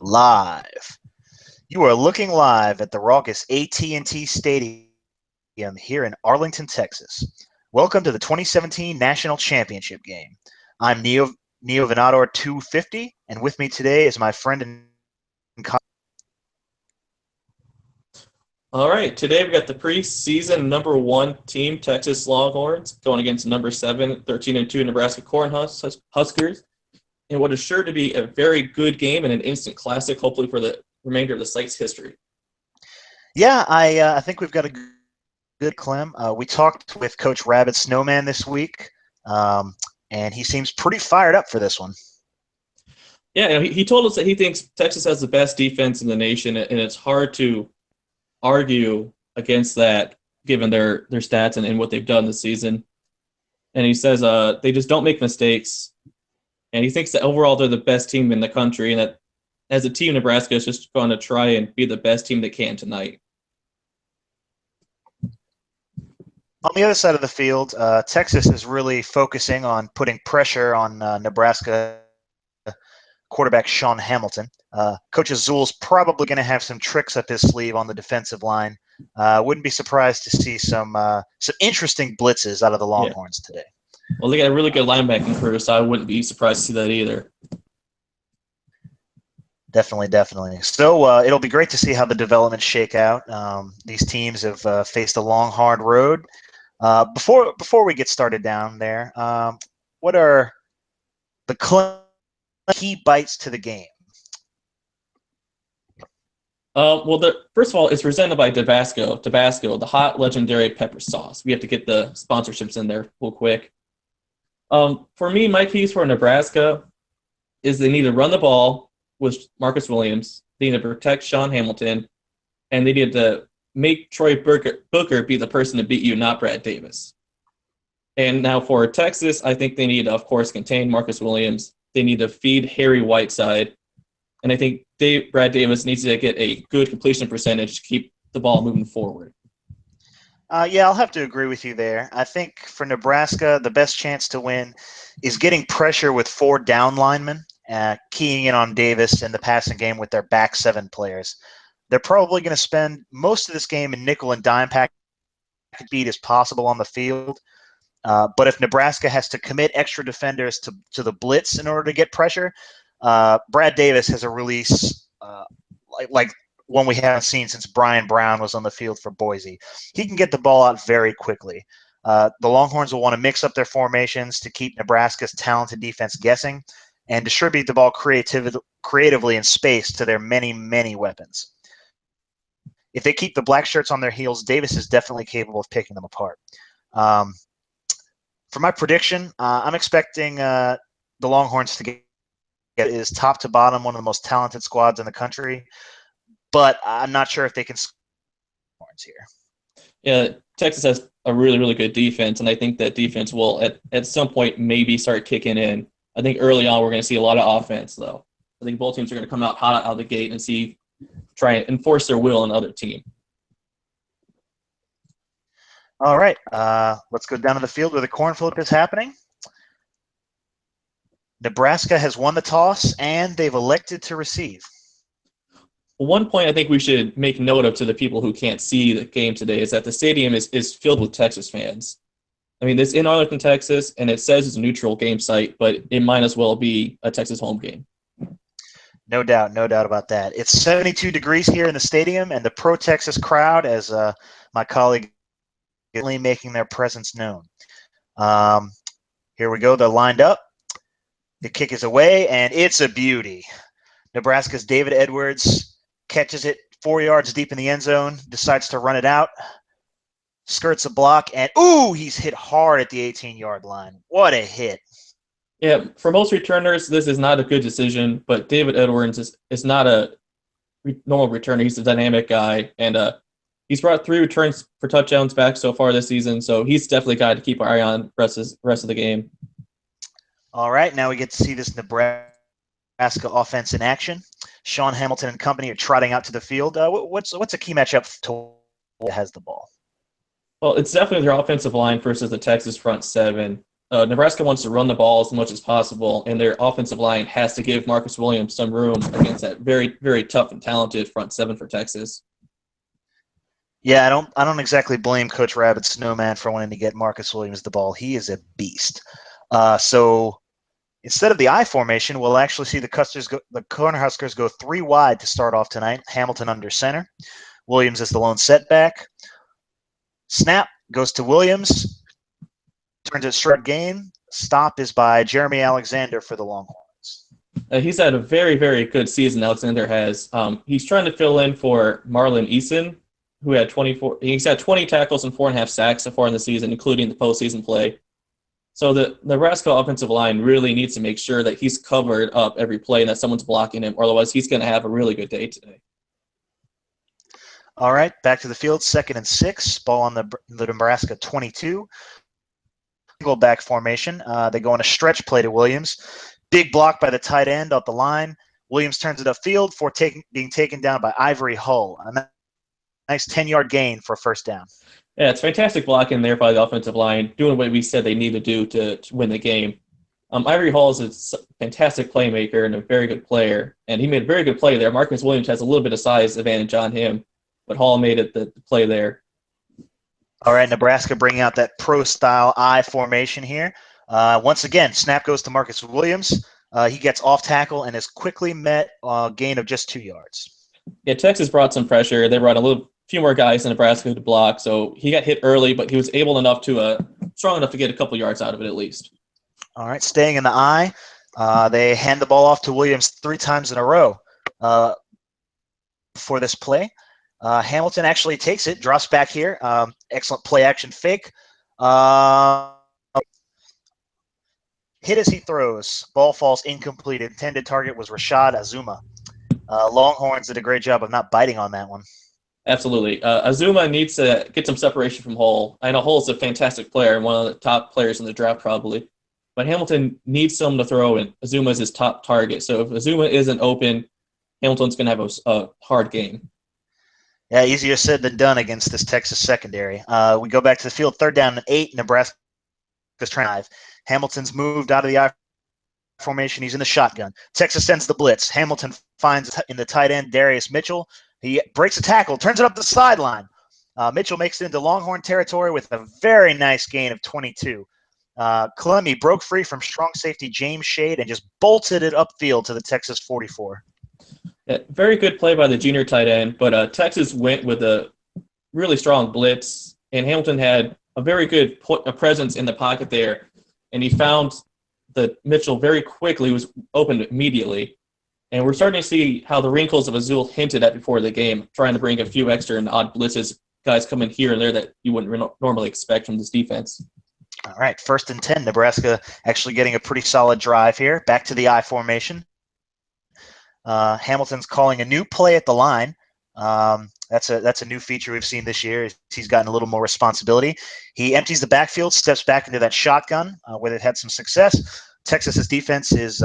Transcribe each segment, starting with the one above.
Live. You are looking live at the raucous AT&T Stadium here in Arlington, Texas. Welcome to the 2017 National Championship game. I'm Neo Venador 250, and with me today is my friend and All right, today we got the preseason #1 team, Texas Longhorns, going against #7, 13-2 Nebraska Cornhuskers, in what is sure to be a very good game and an instant classic, hopefully for the remainder of the site's history. Yeah, I think we've got a good Clem. We talked with Coach Rabbit Snowman this week, and he seems pretty fired up for this one. Yeah, he told us that he thinks Texas has the best defense in the nation, and it's hard to argue against that given their stats and what they've done this season. And he says they just don't make mistakes. And he thinks that overall they're the best team in the country, and that as a team, Nebraska is just going to try and be the best team they can tonight. On the other side of the field, Texas is really focusing on putting pressure on Nebraska quarterback Sean Hamilton. Coach Azul's probably going to have some tricks up his sleeve on the defensive line. Wouldn't be surprised to see some interesting blitzes out of the Longhorns today. Well, they got a really good linebacking crew, so I wouldn't be surprised to see that either. Definitely. So it'll be great to see how the developments shake out. These teams have faced a long, hard road. Before we get started down there, what are the key bites to the game? Well, first of all, it's presented by Tabasco, the hot legendary pepper sauce. We have to get the sponsorships in there real quick. For me, my keys for Nebraska is they need to run the ball with Marcus Williams. They need to protect Sean Hamilton, and they need to make Troy Booker be the person to beat you, not Brad Davis. And now for Texas, I think they need to, of course, contain Marcus Williams. They need to feed Harry Whiteside. And I think Brad Davis needs to get a good completion percentage to keep the ball moving forward. Yeah, I'll have to agree with you there. I think for Nebraska, the best chance to win is getting pressure with 4 down linemen, keying in on Davis in the passing game with their back 7 players. They're probably going to spend most of this game in nickel and dime package speed as possible on the field. But if Nebraska has to commit extra defenders to the blitz in order to get pressure, Brad Davis has a release like one we haven't seen since Brian Brown was on the field for Boise. He can get the ball out very quickly. The Longhorns will want to mix up their formations to keep Nebraska's talented defense guessing and distribute the ball creatively in space to their many, many weapons. If they keep the black shirts on their heels, Davis is definitely capable of picking them apart. For my prediction, I'm expecting the Longhorns to get is top to bottom one of the most talented squads in the country, but I'm not sure if they can score here. Yeah, Texas has a really, really good defense, and I think that defense will at some point maybe start kicking in. I think early on we're going to see a lot of offense, though. I think both teams are going to come out hot out of the gate and try and enforce their will on the other team. All right, let's go down to the field where the corn flip is happening. Nebraska has won the toss, and they've elected to receive. One point I think we should make note of to the people who can't see the game today is that the stadium is filled with Texas fans. I mean, it's in Arlington, Texas, and it says it's a neutral game site, but it might as well be a Texas home game. No doubt about that. It's 72 degrees here in the stadium, and the pro-Texas crowd, as my colleague is making their presence known. Here we go. They're lined up. The kick is away, and it's a beauty. Nebraska's David Edwards catches it 4 yards deep in the end zone, decides to run it out, skirts a block, and he's hit hard at the 18-yard line. What a hit. Yeah, for most returners, this is not a good decision, but David Edwards is not a normal returner. He's a dynamic guy, and he's brought 3 returns for touchdowns back so far this season, so he's definitely a guy to keep our eye on the rest of the game. All right, now we get to see this Nebraska offense in action. Sean Hamilton and company are trotting out to the field. What's a key matchup to has the ball? Well, it's definitely their offensive line versus the Texas front 7. Nebraska wants to run the ball as much as possible, and their offensive line has to give Marcus Williams some room against that very, very tough and talented front seven for Texas. Yeah, I don't exactly blame Coach Rabbit Snowman for wanting to get Marcus Williams the ball. He is a beast. So instead of the I formation, we'll actually see the Cornhuskers go 3 wide to start off tonight. Hamilton under center. Williams is the lone setback. Snap goes to Williams. Turns it straight game. Stop is by Jeremy Alexander for the Longhorns. He's had a very, very good season, Alexander has. He's trying to fill in for Marlon Eason, who had 24. He's had 20 tackles and 4.5 sacks so far in the season, including the postseason play. So the Nebraska offensive line really needs to make sure that he's covered up every play and that someone's blocking him, or otherwise he's going to have a really good day today. All right, back to the field, 2nd and 6. Ball on the Nebraska 22. Single back formation. They go on a stretch play to Williams. Big block by the tight end up the line. Williams turns it upfield for being taken down by Ivory Hull. A nice 10-yard gain for a first down. Yeah, it's fantastic blocking there by the offensive line, doing what we said they need to do to win the game. Ivory Hall is a fantastic playmaker and a very good player, and he made a very good play there. Marcus Williams has a little bit of size advantage on him, but Hall made it the play there. All right, Nebraska bringing out that pro-style I formation here. Once again, snap goes to Marcus Williams. He gets off tackle and is quickly met gain of just 2 yards. Yeah, Texas brought some pressure. They brought a few more guys in Nebraska to block, so he got hit early, but he was strong enough to get a couple yards out of it at least. All right, staying in the I, they hand the ball off to Williams 3 times in a row for this play. Hamilton actually takes it, drops back here. Excellent play action fake. Hit as he throws. Ball falls incomplete. Intended target was Rashad Azuma. Longhorns did a great job of not biting on that one. Absolutely. Azuma needs to get some separation from Hull. I know Hull's a fantastic player and one of the top players in the draft probably. But Hamilton needs someone to throw, and Azuma is his top target. So if Azuma isn't open, Hamilton's going to have a hard game. Yeah, easier said than done against this Texas secondary. We go back to the field, 3rd down and 8. Nebraska's trying. Hamilton's moved out of the I formation. He's in the shotgun. Texas sends the blitz. Hamilton finds in the tight end Darius Mitchell. He breaks a tackle, turns it up the sideline. Mitchell makes it into Longhorn territory with a very nice gain of 22. Clemmie broke free from strong safety James Shade and just bolted it upfield to the Texas 44. Yeah, very good play by the junior tight end, but Texas went with a really strong blitz, and Hamilton had a very good presence in the pocket there, and he found that Mitchell very quickly was open immediately. And we're starting to see how the wrinkles of Azul hinted at before the game, trying to bring a few extra and odd blitzes, guys coming here and there that you wouldn't normally expect from this defense. All right, 1st and 10. Nebraska actually getting a pretty solid drive here. Back to the I formation. Hamilton's calling a new play at the line. That's a new feature we've seen this year. He's gotten a little more responsibility. He empties the backfield, steps back into that shotgun where they've had some success. Texas's defense is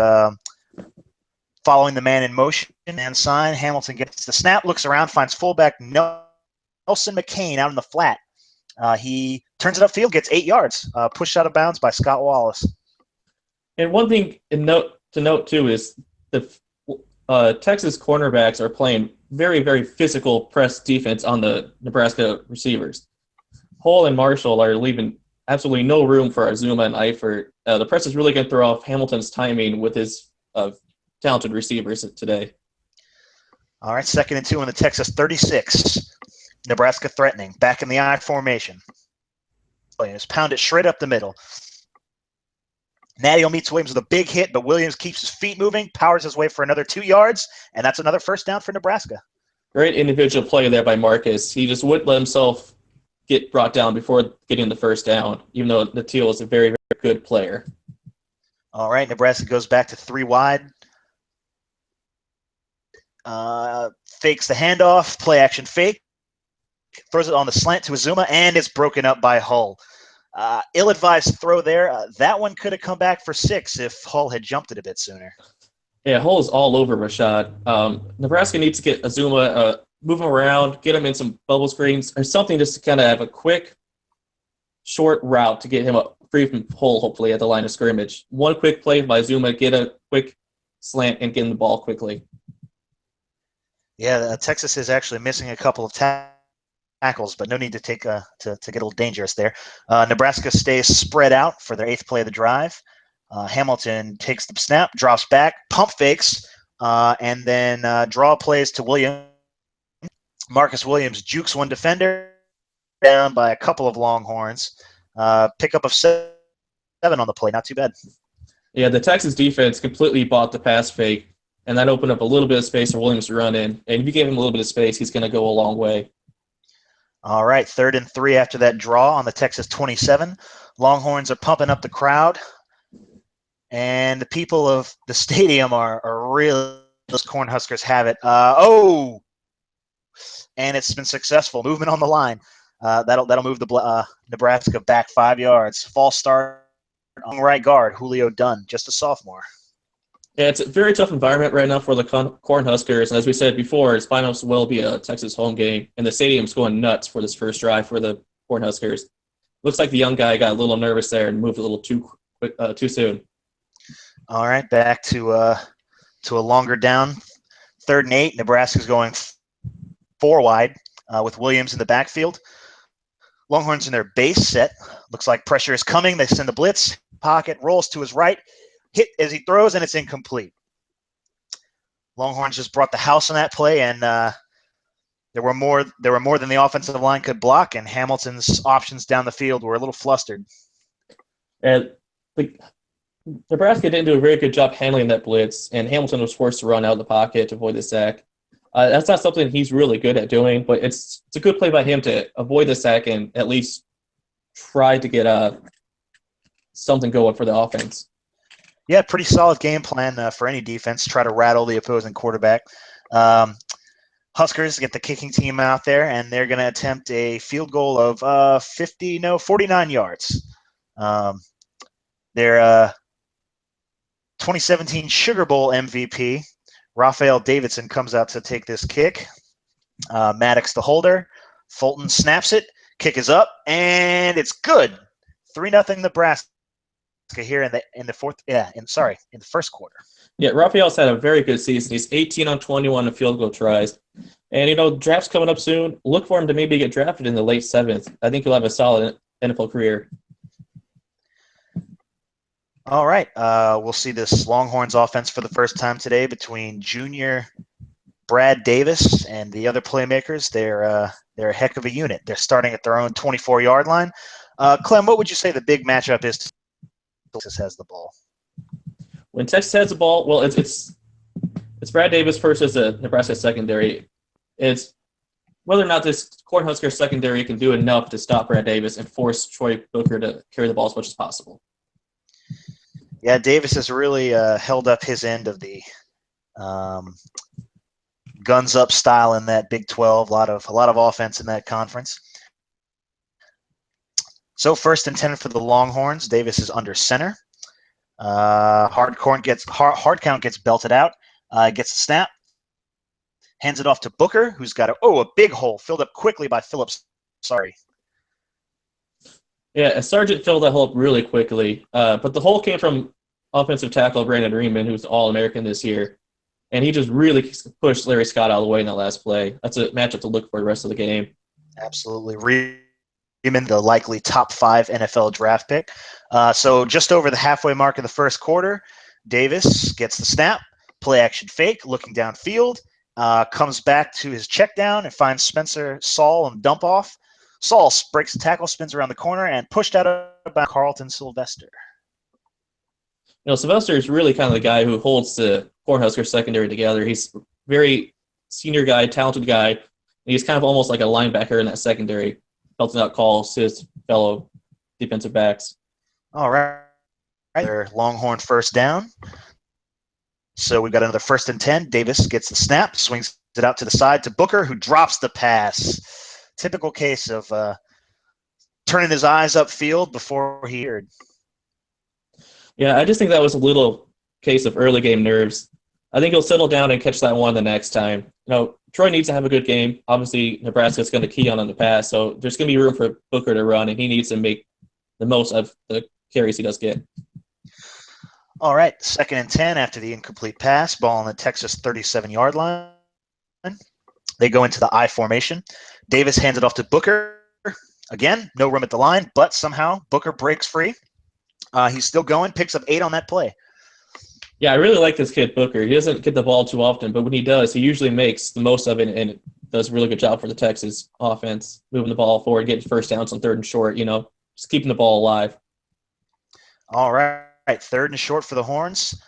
following the man in motion and sign. Hamilton gets the snap, looks around, finds fullback Nelson McCain out in the flat. He turns it upfield, gets 8 yards, pushed out of bounds by Scott Wallace. And one thing to note too is the Texas cornerbacks are playing very, very physical press defense on the Nebraska receivers. Hull and Marshall are leaving absolutely no room for Azuma and Eifert. The press is really going to throw off Hamilton's timing with his talented receivers today. All right, 2nd and 2 on the Texas 36. Nebraska threatening. Back in the I formation. Williams pound it straight up the middle. Nadio meets Williams with a big hit, but Williams keeps his feet moving, powers his way for another 2 yards, and that's another first down for Nebraska. Great individual play there by Marcus. He just wouldn't let himself get brought down before getting the first down, even though the Teal is a very, very good player. All right, Nebraska goes back to 3 wide. Fakes the handoff, play action fake, throws it on the slant to Azuma, and it's broken up by Hull. Ill-advised throw there. That one could have come back for 6 if Hull had jumped it a bit sooner. Yeah, Hull is all over Rashad. Nebraska needs to get Azuma, move him around, get him in some bubble screens or something just to kind of have a quick, short route to get him free from hole, hopefully, at the line of scrimmage. One quick play by Zuma, get a quick slant and get in the ball quickly. Yeah, Texas is actually missing a couple of tackles, but no need to take to get a little dangerous there. Nebraska stays spread out for their 8th play of the drive. Hamilton takes the snap, drops back, pump fakes, and then draw plays to Williams. Marcus Williams jukes one defender down by a couple of Longhorns. Pickup of 7 on the play. Not too bad. Yeah, the Texas defense completely bought the pass fake, and that opened up a little bit of space for Williams to run in. And if you gave him a little bit of space, he's going to go a long way. All right, 3rd and 3 after that draw on the Texas 27. Longhorns are pumping up the crowd, and the people of the stadium are really – those Cornhuskers have it. And it's been successful. Movement on the line. That'll move the Nebraska back 5 yards. False start on right guard, Julio Dunn, just a sophomore. Yeah, it's a very tough environment right now for the Cornhuskers. And as we said before, it's might as well be a Texas home game. And the stadium's going nuts for this first drive for the Cornhuskers. Looks like the young guy got a little nervous there and moved a little too soon. All right, back to a longer down. 3rd and 8. Nebraska's going 4 wide with Williams in the backfield. Longhorns in their base set. Looks like pressure is coming. They send the blitz. Pocket rolls to his right. Hit as he throws, and it's incomplete. Longhorns just brought the house on that play, and there were more than the offensive line could block, and Hamilton's options down the field were a little flustered. And Nebraska didn't do a very good job handling that blitz, and Hamilton was forced to run out of the pocket to avoid the sack. That's not something he's really good at doing, but it's a good play by him to avoid the sack and at least try to get something going for the offense. Yeah, pretty solid game plan for any defense. Try to rattle the opposing quarterback. Huskers get the kicking team out there, and they're going to attempt a field goal of 49 yards. Their 2017 Sugar Bowl MVP, Raphael Davidson, comes out to take this kick. Maddox the holder. Fulton snaps it. Kick is up, and it's good. 3-0 Nebraska here in the first quarter. Yeah, Raphael's had a very good season. He's 18 on 21 in field goal tries. And, draft's coming up soon. Look for him to maybe get drafted in the late 7th. I think he'll have a solid NFL career. All right. We'll see this Longhorns offense for the first time today between junior Brad Davis and the other playmakers. They're a heck of a unit. They're starting at their own 24-yard line. Clem, what would you say the big matchup is? Texas has the ball. When Texas has the ball, well, it's Brad Davis versus the Nebraska secondary. It's whether or not this Cornhusker secondary can do enough to stop Brad Davis and force Troy Booker to carry the ball as much as possible. Yeah, Davis has really held up his end of the guns up style in that Big 12. A lot of offense in that conference. So 1st and 10 for the Longhorns. Davis is under center. Hard count gets belted out. Gets the snap. Hands it off to Booker, who's got a big hole filled up quickly by Phillips. Sorry. Yeah, Sargent filled that hole up really quickly. But the hole came from offensive tackle Brandon Reeman, who's All-American this year. And he just really pushed Larry Scott out of the way in that last play. That's a matchup to look for the rest of the game. Absolutely. Reeman, the likely top 5 NFL draft pick. So just over the halfway mark of the first quarter, Davis gets the snap, play action fake, looking downfield, comes back to his check down and finds Spencer Saul and dump off. Saul breaks the tackle, spins around the corner, and pushed out by Carlton Sylvester. Sylvester is really kind of the guy who holds the Cornhusker secondary together. He's a very senior guy, talented guy, and he's kind of almost like a linebacker in that secondary, belting out calls to his fellow defensive backs. All right. Their Longhorn first down. So we've got another 1st and 10. Davis gets the snap, swings it out to the side to Booker, who drops the pass. Typical case of turning his eyes upfield before he heard. Yeah, I just think that was a little case of early game nerves. I think he'll settle down and catch that one the next time. Troy needs to have a good game. Obviously, Nebraska's going to key on the pass, so there's going to be room for Booker to run, and he needs to make the most of the carries he does get. All right, 2nd and 10 after the incomplete pass, ball on the Texas 37-yard line. They go into the I formation. Davis hands it off to Booker. Again, no room at the line, but somehow Booker breaks free. He's still going, picks up 8 on that play. Yeah, I really like this kid, Booker. He doesn't get the ball too often, but when he does, he usually makes the most of it and does a really good job for the Texas offense, moving the ball forward, getting first downs on 3rd and short, just keeping the ball alive. All right, 3rd and short for the Horns.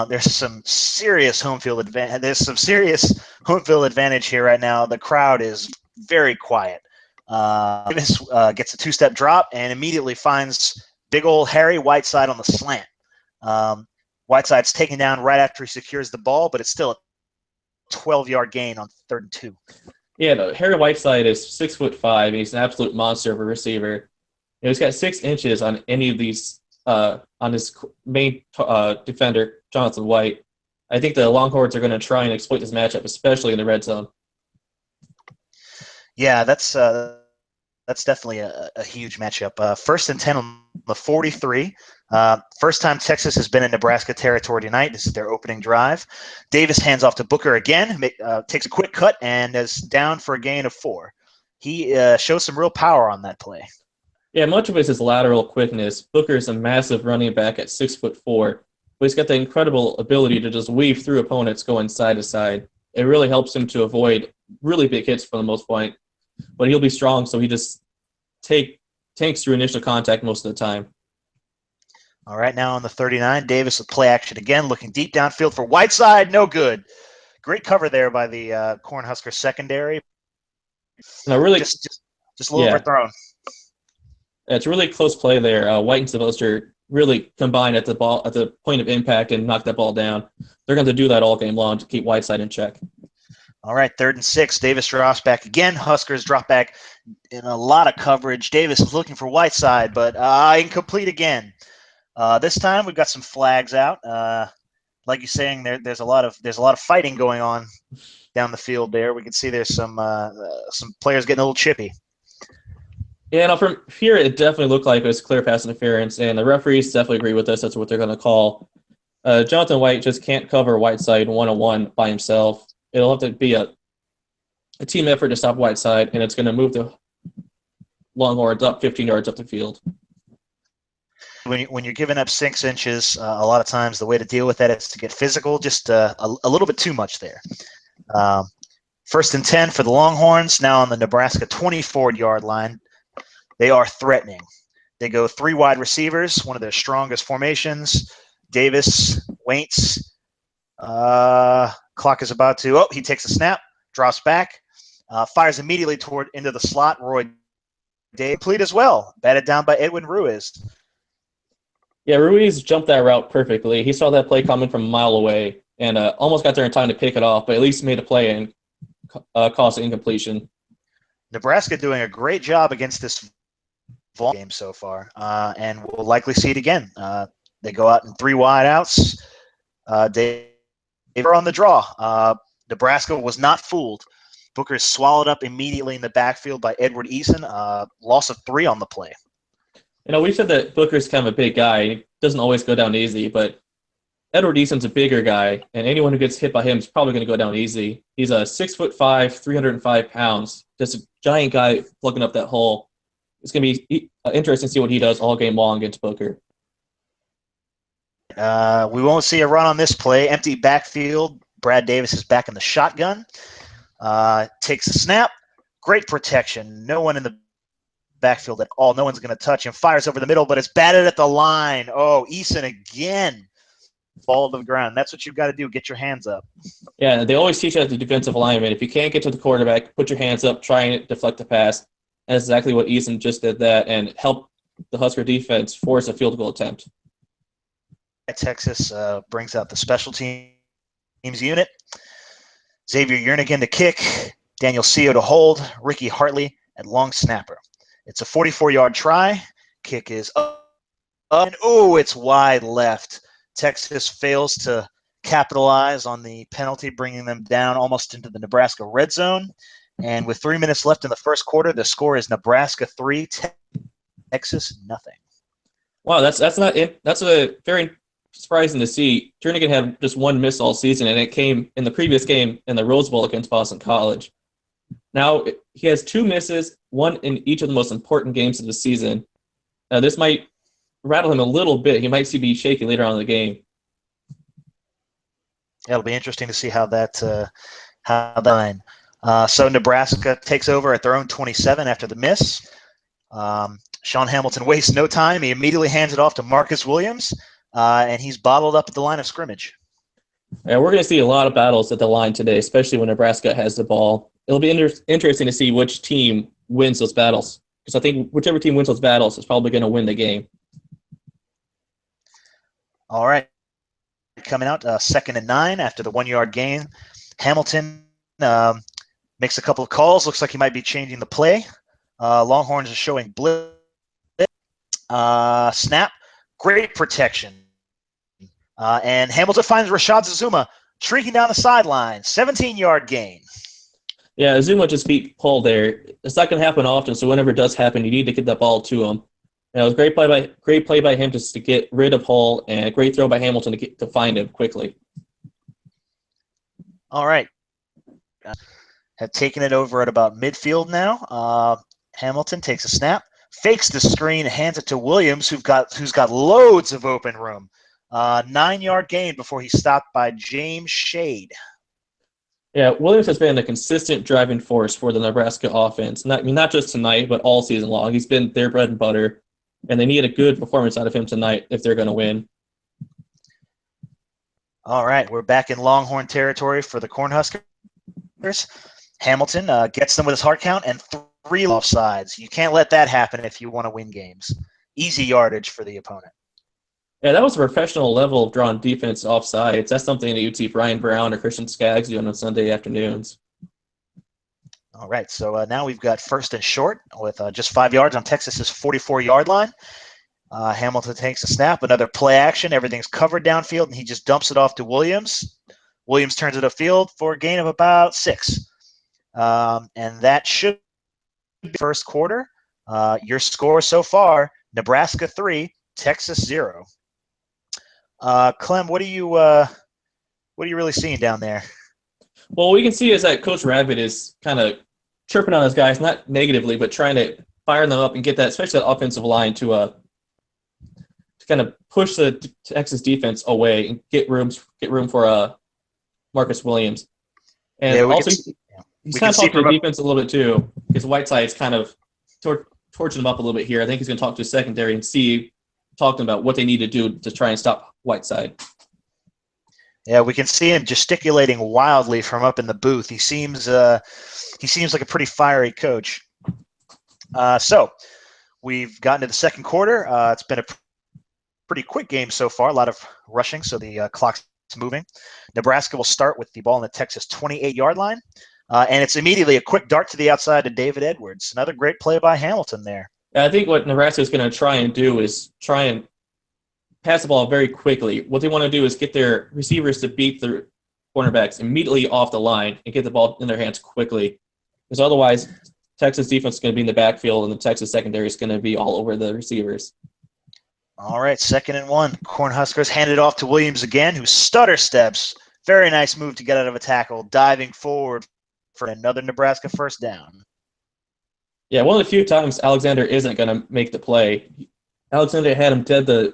There's some serious home field advantage. There's some serious home field advantage here right now. The crowd is very quiet. Davis gets a 2-step drop and immediately finds big old Harry Whiteside on the slant. Whiteside's taken down right after he secures the ball, but it's still a 12-yard gain on 3rd and 2. Yeah, no, Harry Whiteside is 6'5", and he's an absolute monster of a receiver. He's got 6 inches on any of these on his main defender, Jonathan White. I think the Longhorns are going to try and exploit this matchup, especially in the red zone. Yeah, that's definitely a huge matchup. 1st and 10 on the 43. First time Texas has been in Nebraska territory tonight. This is their opening drive. Davis hands off to Booker again, takes a quick cut, and is down for a gain of 4. He shows some real power on that play. Yeah, much of it is his lateral quickness. Booker is a massive running back at 6'4", but he's got the incredible ability to just weave through opponents going side to side. It really helps him to avoid really big hits for the most part, but he'll be strong, so he just tanks through initial contact most of the time. All right, now on the 39, Davis with play action again, looking deep downfield for Whiteside, no good. Great cover there by the Cornhusker secondary. No, really, just a little overthrown. It's a really close play there. White and Sylvester really combined at the point of impact and knock that ball down. They're going to do that all game long to keep Whiteside in check. All right, 3rd and 6. Davis drops back again. Huskers drop back in a lot of coverage. Davis is looking for Whiteside, but incomplete again. This time we've got some flags out. Like you're saying, there's a lot of fighting going on down the field there. We can see there's some players getting a little chippy. Yeah, no, from here it definitely looked like it was clear pass interference, and the referees definitely agree with this. That's what they're going to call. Jonathan White just can't cover Whiteside one-on-one by himself. It'll have to be a team effort to stop Whiteside, and it's going to move the Longhorns up 15 yards up the field. When you're giving up 6 inches, a lot of times the way to deal with that is to get physical, just a little bit too much there. 1st and 10 for the Longhorns, now on the Nebraska 24-yard line. They are threatening. They go 3 wide receivers, one of their strongest formations. Davis waits. Clock is about to. Oh, he takes a snap, drops back, fires immediately into the slot. Roy Day complete as well. Batted down by Edwin Ruiz. Yeah, Ruiz jumped that route perfectly. He saw that play coming from a mile away and almost got there in time to pick it off, but at least made a play and caused an incompletion. Nebraska doing a great job against this game so far, and we'll likely see it again. They go out in 3 wide outs. They were on the draw. Nebraska was not fooled. Booker is swallowed up immediately in the backfield by Edward Eason. Loss of 3 on the play. We said that Booker's kind of a big guy. He doesn't always go down easy, but Edward Eason's a bigger guy, and anyone who gets hit by him is probably going to go down easy. He's a 6'5", 305 pounds, just a giant guy plugging up that hole. It's going to be interesting to see what he does all game long against Booker. We won't see a run on this play. Empty backfield. Brad Davis is back in the shotgun. Takes a snap. Great protection. No one in the backfield at all. No one's going to touch him. Fires over the middle, but it's batted at the line. Oh, Eason again. Fall to the ground. That's what you've got to do. Get your hands up. Yeah, they always teach that to defensive linemen. If you can't get to the quarterback, put your hands up, try and deflect the pass. And that's exactly what Eason just did that and helped the Husker defense force a field goal attempt. Texas brings out the special teams unit. Xavier Yernigan to kick. Daniel Seo to hold. Ricky Hartley at long snapper. It's a 44-yard try. Kick is up. And, it's wide left. Texas fails to capitalize on the penalty, bringing them down almost into the Nebraska red zone. And with 3 minutes left in the first quarter, the score is Nebraska 3, Texas nothing. Wow, that's not it. That's a very surprising to see. Jernigan had just one miss all season, and it came in the previous game in the Rose Bowl against Boston College. Now he has two misses, one in each of the most important games of the season. Now this might rattle him a little bit. He might be shaky later on in the game. It'll be interesting to see how that so Nebraska takes over at their own 27 after the miss. Sean Hamilton wastes no time. He immediately hands it off to Marcus Williams, and he's bottled up at the line of scrimmage. Yeah, we're going to see a lot of battles at the line today, especially when Nebraska has the ball. It'll be interesting to see which team wins those battles, because I think whichever team wins those battles is probably going to win the game. All right. Coming out 2nd and 9 after the 1-yard gain. Hamilton makes a couple of calls. Looks like he might be changing the play. Longhorns are showing blitz. Snap. Great protection. And Hamilton finds Rashad Zuma shrinking down the sideline. 17-yard gain. Yeah, Zuma just beat Paul there. It's not going to happen often, so whenever it does happen, you need to get that ball to him. And it was a great play by him just to get rid of Hall, and a great throw by Hamilton to find him quickly. All right. Have taken it over at about midfield now. Hamilton takes a snap, fakes the screen, hands it to Williams, who's got loads of open room. 9-yard gain before he's stopped by James Shade. Yeah, Williams has been a consistent driving force for the Nebraska offense. Not just tonight, but all season long. He's been their bread and butter, and they need a good performance out of him tonight if they're going to win. All right, we're back in Longhorn territory for the Cornhuskers. Hamilton gets them with his hard count and 3 offsides. You can't let that happen if you want to win games. Easy yardage for the opponent. Yeah, that was a professional level of drawn defense offsides. That's something that you'd see Brian Brown or Christian Skaggs doing on Sunday afternoons. All right, so now we've got 1st and short with just 5 yards on Texas's 44-yard line. Hamilton takes a snap, another play action. Everything's covered downfield, and he just dumps it off to Williams. Williams turns it upfield for a gain of about 6. And that should be first quarter. Your score so far, Nebraska 3, Texas 0. Clem, what are you really seeing down there? Well, what we can see is that Coach Rabbit is kind of chirping on his guys, not negatively, but trying to fire them up and get that, especially that offensive line, to kind of push the Texas defense away and get room for Marcus Williams. And yeah, also, he's kind of talking to the defense a little bit too, because Whiteside's kind of torching him up a little bit here. I think he's going to talk to his secondary and talk to them about what they need to do to try and stop Whiteside. Yeah, we can see him gesticulating wildly from up in the booth. He seems like a pretty fiery coach. So we've gotten to the second quarter. It's been a pretty quick game so far. A lot of rushing, so the clock's moving. Nebraska will start with the ball in the Texas 28-yard line. And it's immediately a quick dart to the outside to David Edwards. Another great play by Hamilton there. I think what Nebraska is going to try and do is try and pass the ball very quickly. What they want to do is get their receivers to beat their cornerbacks immediately off the line and get the ball in their hands quickly. Because otherwise, Texas defense is going to be in the backfield and the Texas secondary is going to be all over the receivers. All right, 2nd and 1. Cornhuskers hand it off to Williams again, who stutter steps. Very nice move to get out of a tackle, diving forward for another Nebraska first down. Yeah, one of the few times Alexander isn't going to make the play. Alexander had him dead to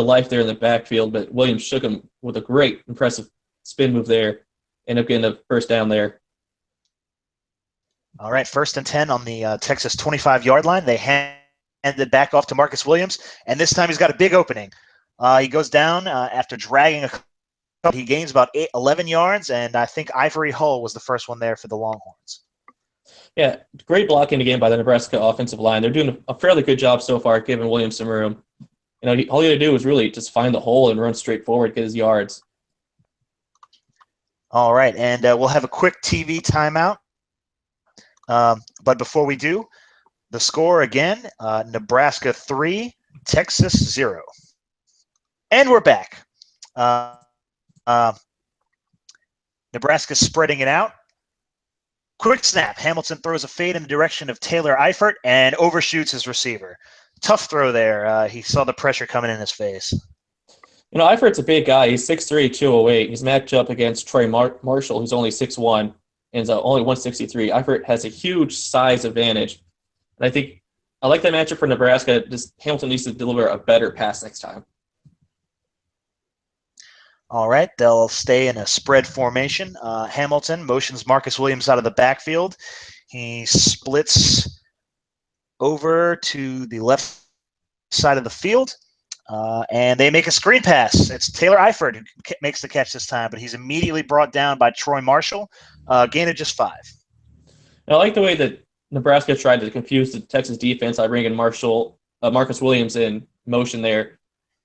life there in the backfield, but Williams shook him with a great, impressive spin move there. Ended up getting a first down there. All right, 1st and 10 on the Texas 25-yard line. They hand it back off to Marcus Williams, and this time he's got a big opening. He goes down after dragging a couple. He gains about 11 yards, and I think Ivory Hull was the first one there for the Longhorns. Yeah, great blocking again by the Nebraska offensive line. They're doing a fairly good job so far, giving Williams some room. All you got to do is really just find the hole and run straight forward, get his yards. All right, and we'll have a quick TV timeout. But before we do, the score again, Nebraska 3, Texas 0. And we're back. Nebraska spreading it out. Quick snap. Hamilton throws a fade in the direction of Taylor Eifert and overshoots his receiver. Tough throw there. He saw the pressure coming in his face. Eifert's a big guy. He's 6'3", 208. He's matched up against Troy Marshall, who's only 6'1", and is only 163. Eifert has a huge size advantage. And I think I like that matchup for Nebraska. Just Hamilton needs to deliver a better pass next time. All right, they'll stay in a spread formation. Hamilton motions Marcus Williams out of the backfield. He splits over to the left side of the field, and they make a screen pass. It's Taylor Eifert who makes the catch this time, but he's immediately brought down by Troy Marshall. Gain of just 5. And I like the way that Nebraska tried to confuse the Texas defense by bringing Marcus Williams in motion there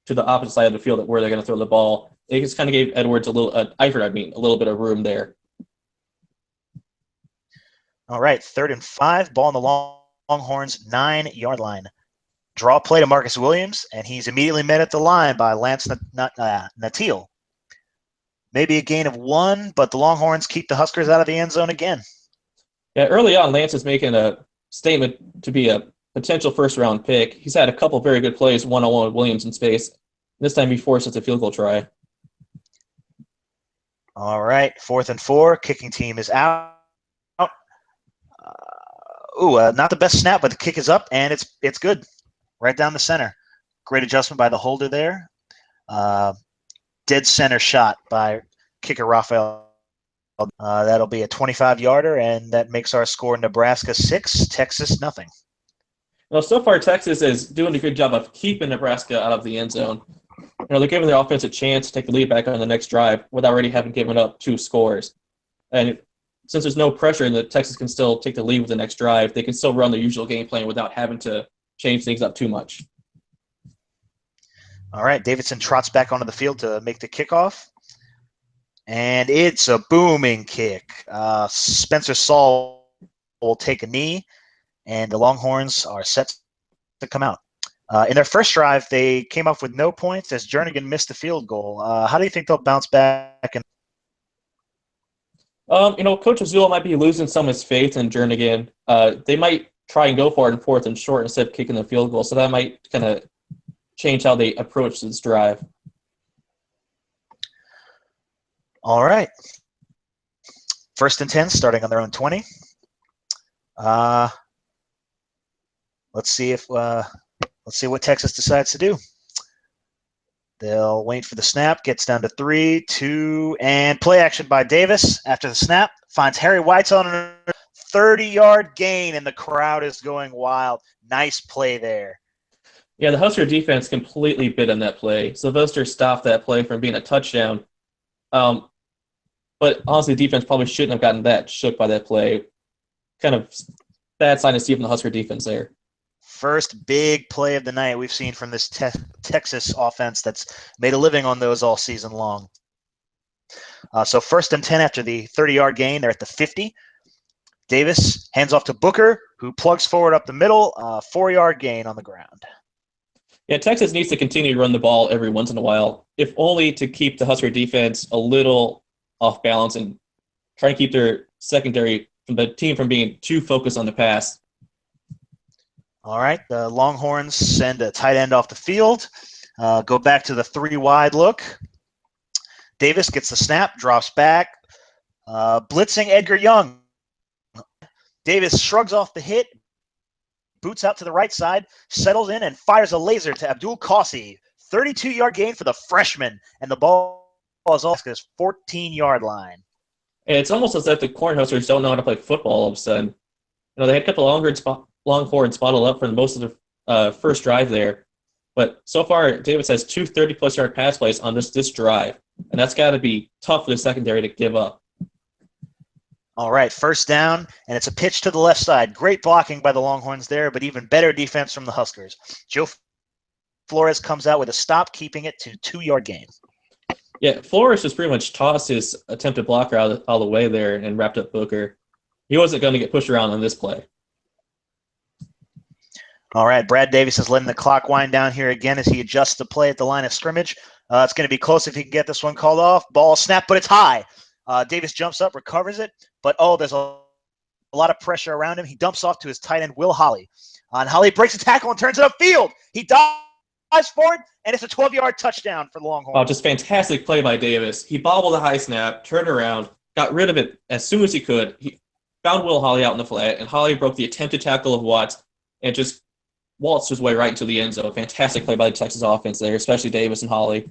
to the opposite side of the field where they're going to throw the ball. It just kind of gave Edwards a little bit of room there. All right, 3rd and 5, ball on the Longhorns 9-yard line. Draw play to Marcus Williams, and he's immediately met at the line by Lance Natil. Maybe a gain of 1, but the Longhorns keep the Huskers out of the end zone again. Yeah, early on, Lance is making a statement to be a potential first-round pick. He's had a couple very good plays one-on-one with Williams in space. This time he forces a field goal try. All right, 4th and 4. Kicking team is out. Not the best snap, but the kick is up, and it's good. Right down the center. Great adjustment by the holder there. Dead center shot by kicker Raphael. That'll be a 25-yarder, and that makes our score Nebraska 6, Texas nothing. Well, so far Texas is doing a good job of keeping Nebraska out of the end zone. They're giving their offense a chance to take the lead back on the next drive without already having given up 2 scores. And since there's no pressure and that Texas can still take the lead with the next drive, they can still run their usual game plan without having to change things up too much. All right, Davidson trots back onto the field to make the kickoff. And it's a booming kick. Spencer Saul will take a knee, and the Longhorns are set to come out. In their first drive, they came off with no points as Jernigan missed the field goal. How do you think they'll bounce back? Coach Azula might be losing some of his faith in Jernigan. They might try and go for it in 4th and short instead of kicking the field goal, so that might kind of change how they approach this drive. All right. 1st and 10, starting on their own 20. Let's see what Texas decides to do. They'll wait for the snap. Gets down to 3, 2, and play action by Davis. After the snap, finds Harry White's on a 30-yard gain, and the crowd is going wild. Nice play there. Yeah, the Husker defense completely bit on that play. Sylvester stopped that play from being a touchdown. But honestly, the defense probably shouldn't have gotten that shook by that play. Kind of bad sign to see from the Husker defense there. First big play of the night we've seen from this Texas offense that's made a living on those all season long. So 1st and 10 after the 30-yard gain. They're at the 50. Davis hands off to Booker, who plugs forward up the middle. 4-yard gain on the ground. Yeah, Texas needs to continue to run the ball every once in a while, if only to keep the Husker defense a little off balance and try and keep their secondary from the team from being too focused on the pass. All right, the Longhorns send a tight end off the field. Go back to the 3-wide look. Davis gets the snap, drops back. Blitzing Edgar Young. Davis shrugs off the hit, boots out to the right side, settles in, and fires a laser to Abdul Qasi. 32-yard gain for the freshman, and the ball is off his 14-yard line. It's almost as if the Cornhuskers don't know how to play football all of a sudden. They had kept the Longhorns bottled up for most of the first drive there. But so far, Davis has 2 30-plus yard pass plays on this drive, and that's got to be tough for the secondary to give up. All right, 1st down, and it's a pitch to the left side. Great blocking by the Longhorns there, but even better defense from the Huskers. Joe Flores comes out with a stop, keeping it to 2-yard gain. Yeah, Flores just pretty much tossed his attempted blocker all the way there and wrapped up Booker. He wasn't going to get pushed around on this play. All right, Brad Davis is letting the clock wind down here again as he adjusts the play at the line of scrimmage. It's going to be close if he can get this one called off. Ball snap, but it's high. Davis jumps up, recovers it, but there's a lot of pressure around him. He dumps off to his tight end, Will Holly. And Holly breaks a tackle and turns it upfield. He dives for it, and it's a 12-yard touchdown for the Longhorns. Oh, just fantastic play by Davis. He bobbled a high snap, turned around, got rid of it as soon as he could. He found Will Holly out in the flat, and Holly broke the attempted tackle of Watts and just waltzed his way right into the end zone. Fantastic play by the Texas offense there, especially Davis and Holly.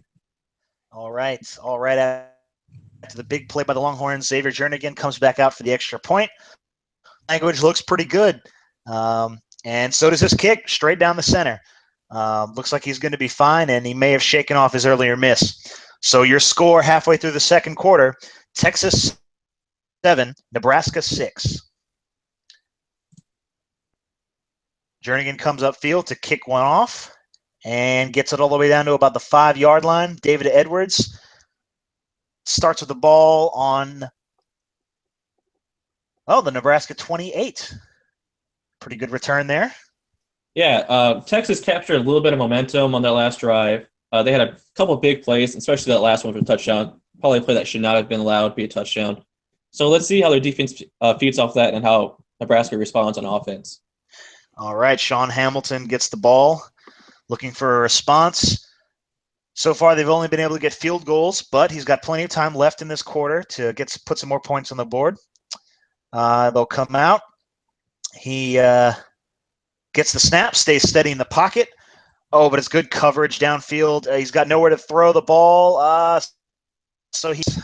All right. After the big play by the Longhorns, Xavier Jernigan comes back out for the extra point. Language looks pretty good. And so does this kick, straight down the center. Looks like he's going to be fine, and he may have shaken off his earlier miss. So your score halfway through the second quarter, Texas 7, Nebraska 6. Jernigan comes upfield to kick one off and gets it all the way down to about the 5-yard line. David Edwards starts with the ball on, the Nebraska 28. Pretty good return there. Yeah, Texas captured a little bit of momentum on that last drive. They had a couple of big plays, especially that last one for a touchdown. Probably a play that should not have been allowed to be a touchdown. So let's see how their defense feeds off that and how Nebraska responds on offense. All right, Sean Hamilton gets the ball, looking for a response. So far, they've only been able to get field goals, but he's got plenty of time left in this quarter to put some more points on the board. They'll come out. He gets the snap, stays steady in the pocket. Oh, but it's good coverage downfield. He's got nowhere to throw the ball. So he's...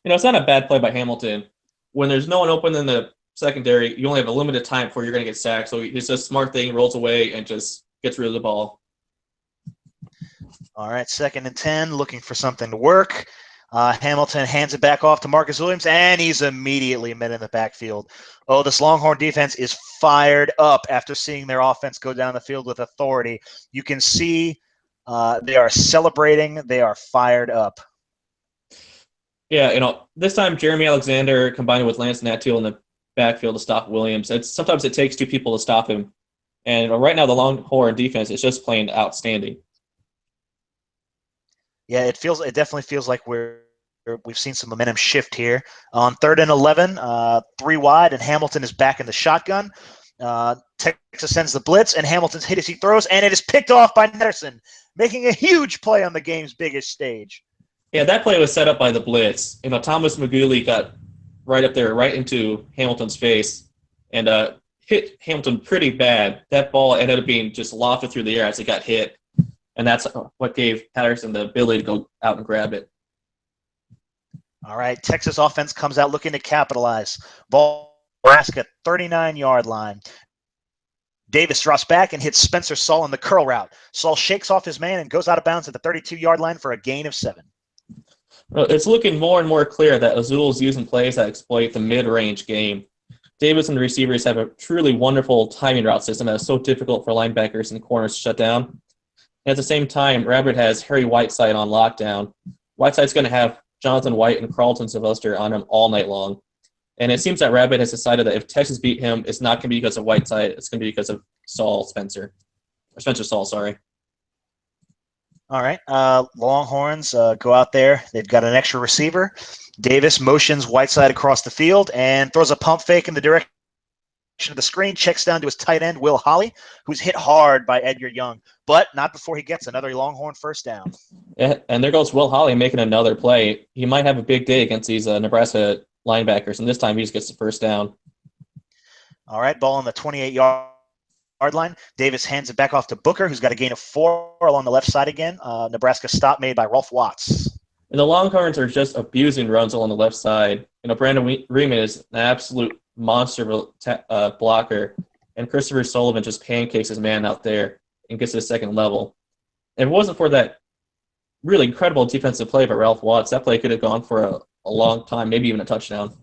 It's not a bad play by Hamilton. When there's no one open in the secondary, you only have a limited time before you're going to get sacked. So it's a smart thing, rolls away, and just gets rid of the ball. All right, 2nd and 10, looking for something to work. Hamilton hands it back off to Marcus Williams, and he's immediately met in the backfield. Oh, this Longhorn defense is fired up after seeing their offense go down the field with authority. You can see they are celebrating. They are fired up. Yeah, this time Jeremy Alexander combined with Lance Nattiel in the backfield to stop Williams. Sometimes it takes two people to stop him. And right now the Longhorn defense is just playing outstanding. Yeah, it definitely feels like we've seen some momentum shift here. On 3rd and 11, 3 wide, and Hamilton is back in the shotgun. Texas sends the blitz, and Hamilton's hit as he throws, and it is picked off by Netterson, making a huge play on the game's biggest stage. Yeah, that play was set up by the blitz. Thomas Maguli got right up there, right into Hamilton's face, and hit Hamilton pretty bad. That ball ended up being just lofted through the air as it got hit, and that's what gave Patterson the ability to go out and grab it. All right, Texas offense comes out looking to capitalize. Ball Nebraska 39-yard line. Davis drops back and hits Spencer Saul in the curl route. Saul shakes off his man and goes out of bounds at the 32-yard line for a gain of 7. Well, it's looking more and more clear that Azul is using plays that exploit the mid-range game. Davis and the receivers have a truly wonderful timing route system that is so difficult for linebackers and corners to shut down. And at the same time, Rabbit has Harry Whiteside on lockdown. Whiteside's going to have Jonathan White and Carlton Sylvester on him all night long. And it seems that Rabbit has decided that if Texas beat him, it's not going to be because of Whiteside. It's going to be because of Spencer Saul, sorry. All right. Longhorns go out there. They've got an extra receiver. Davis motions Whiteside across the field and throws a pump fake in the direction of the screen, checks down to his tight end, Will Holly, who's hit hard by Edgar Young, but not before he gets another Longhorn first down. Yeah, and there goes Will Holly making another play. He might have a big day against these Nebraska linebackers, and this time he just gets the first down. All right, ball on the 28-yard line. Davis hands it back off to Booker, who's got a gain of 4 along the left side again. Nebraska stop made by Rolf Watts. And the Longhorns are just abusing runs along the left side. Brandon Riemann is an absolute monster blocker, and Christopher Sullivan just pancakes his man out there and gets to the second level. If it wasn't for that really incredible defensive play by Ralph Watts, that play could have gone for a long time, maybe even a touchdown.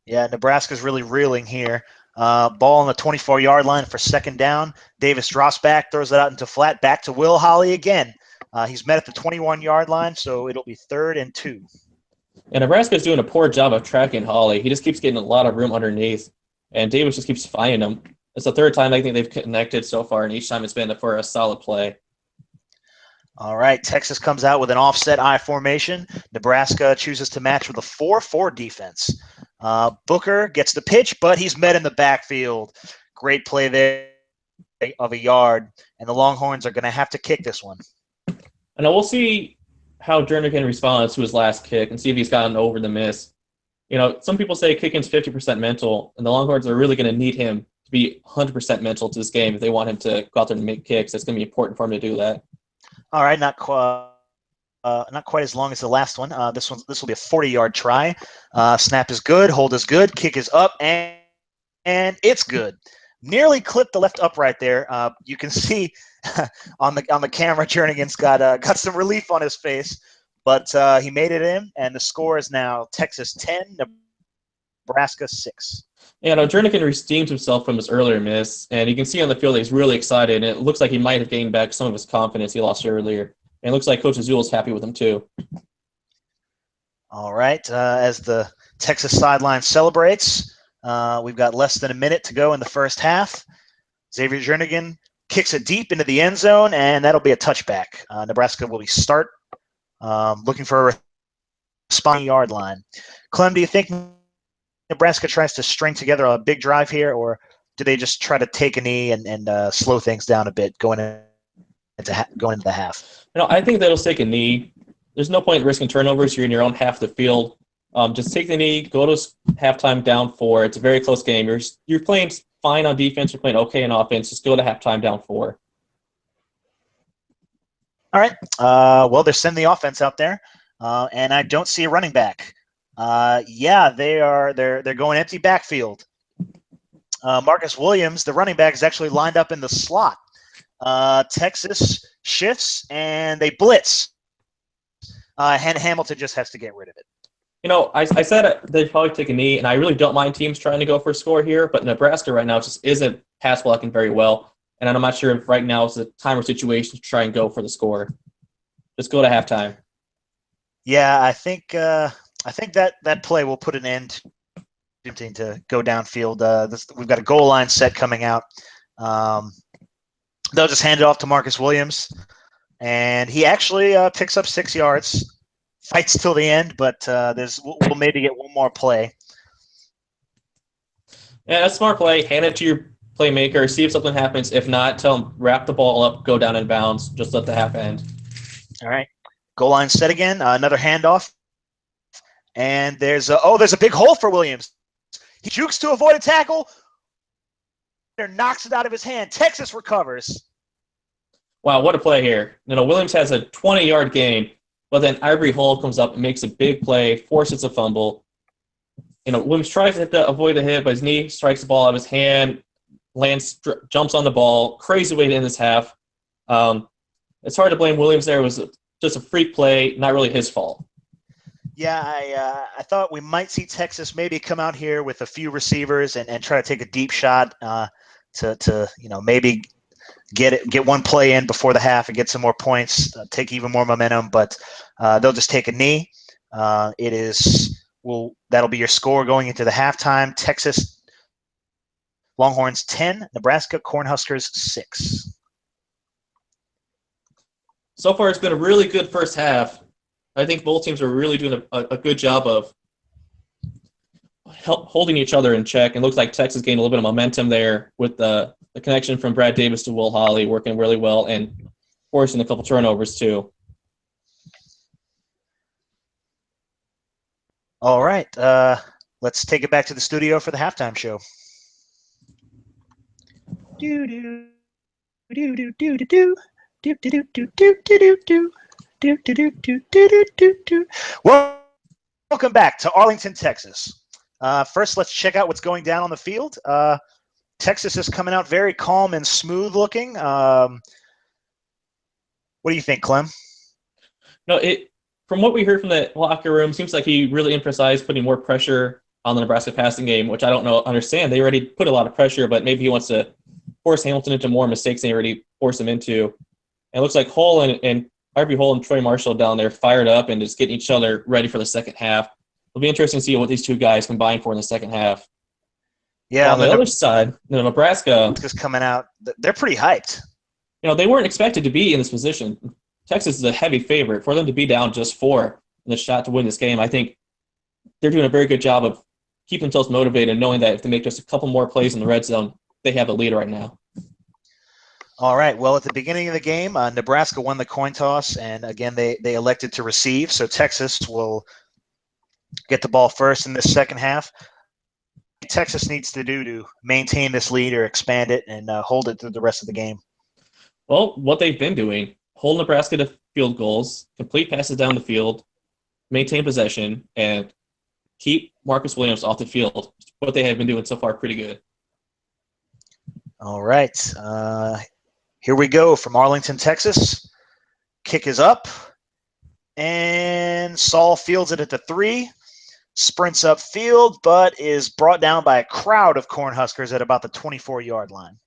Yeah, Nebraska's really reeling here. Ball on the 24-yard line for second down. Davis drops back, throws it out into flat, back to Will Holly again. He's met at the 21-yard line, so it'll be 3rd and 2. And Nebraska's doing a poor job of tracking Holly. He just keeps getting a lot of room underneath, and Davis just keeps finding him. It's the 3rd time I think they've connected so far, and each time it's been for a solid play. All right, Texas comes out with an offset I formation. Nebraska chooses to match with a 4-4 defense. Booker gets the pitch, but he's met in the backfield. Great play there of a yard, and the Longhorns are going to have to kick this one. And we'll see how Jernigan responds to his last kick and see if he's gotten over the miss. Some people say kicking's 50% mental, and the Longhorns are really going to need him to be 100% mental to this game if they want him to go out there and make kicks. It's going to be important for him to do that. All right, not quite as long as the last one. This will be a 40-yard try. Snap is good, hold is good, kick is up, and it's good. Nearly clipped the left upright there. You can see on the camera, Jernigan's got some relief on his face, but he made it in, and the score is now Texas 10, Nebraska 6. Jernigan redeemed himself from his earlier miss, and you can see on the field that he's really excited, and it looks like he might have gained back some of his confidence he lost earlier. And it looks like Coach Azul is happy with him too. All right, as the Texas sideline celebrates, we've got less than a minute to go in the first half. Xavier Jernigan kicks it deep into the end zone, and that'll be a touchback. Nebraska will be start looking for a responding yard line. Clem, do you think Nebraska tries to string together a big drive here, or do they just try to take a knee and slow things down a bit going into the half? I think that'll take a knee. There's no point in risking turnovers. You're in your own half of the field. Just take the knee, go to halftime down 4. It's a very close game. You're playing fine on defense. You're playing okay on offense. Just go to halftime down 4. All right. Well, they're sending the offense out there, and I don't see a running back. They're going empty backfield. Marcus Williams, the running back, is actually lined up in the slot. Texas shifts, and they blitz. And Hamilton just has to get rid of it. I said they'd probably take a knee, and I really don't mind teams trying to go for a score here, but Nebraska right now just isn't pass blocking very well, and I'm not sure if right now is the time or situation to try and go for the score. Just go to halftime. Yeah, I think that play will put an end to go downfield. We've got a goal line set coming out. They'll just hand it off to Marcus Williams, and he actually picks up 6 yards. Fights till the end, but we'll maybe get one more play. Yeah, that's a smart play. Hand it to your playmaker. See if something happens. If not, tell him wrap the ball up, go down in bounds. Just let the half end. All right. Goal line set again. Another handoff. And there's a big hole for Williams. He jukes to avoid a tackle. Knocks it out of his hand. Texas recovers. Wow, what a play here. Williams has a 20-yard gain, but then Ivory Hall comes up and makes a big play, forces a fumble. Williams tries to avoid the hit, but his knee strikes the ball out of his hand, jumps on the ball. Crazy way to end this half. It's hard to blame Williams there. It was just a freak play, not really his fault. Yeah, I thought we might see Texas maybe come out here with a few receivers and try to take a deep shot to maybe get one play in before the half and get some more points, take even more momentum. But they'll just take a knee. That'll be your score going into the halftime. Texas Longhorns 10, Nebraska Cornhuskers 6. So far, it's been a really good first half. I think both teams are really doing a good job of holding each other in check. It looks like Texas gained a little bit of momentum there with the connection from Brad Davis to Will Hawley working really well and forcing a couple turnovers too. All right. Let's take it back to the studio for the halftime show. Welcome back to Arlington, Texas. First, let's check out what's going down on the field. Texas is coming out very calm and smooth looking. What do you think, Clem? From what we heard from the locker room, seems like he really emphasized putting more pressure on the Nebraska passing game, which I don't understand. They already put a lot of pressure, but maybe he wants to force Hamilton into more mistakes than he already forced him into. And it looks like Hull and Ivory Hall and Troy Marshall down there fired up and just getting each other ready for the second half. It'll be interesting to see what these two guys combine for in the second half. Yeah, on the other side, Nebraska is coming out. They're pretty hyped. They weren't expected to be in this position. Texas is a heavy favorite. For them to be down just 4 in the shot to win this game, I think they're doing a very good job of keeping themselves motivated, knowing that if they make just a couple more plays in the red zone, they have a lead right now. All right. Well, at the beginning of the game, Nebraska won the coin toss, and again, they elected to receive. So Texas will get the ball first in the second half. Texas needs to do to maintain this lead or expand it and hold it through the rest of the game? Well, what they've been doing, hold Nebraska to field goals, complete passes down the field, maintain possession, and keep Marcus Williams off the field. What they have been doing so far, pretty good. All right. Here we go from Arlington, Texas. Kick is up, and Saul fields it at the 3. Sprints upfield, but is brought down by a crowd of Cornhuskers at about the 24-yard line.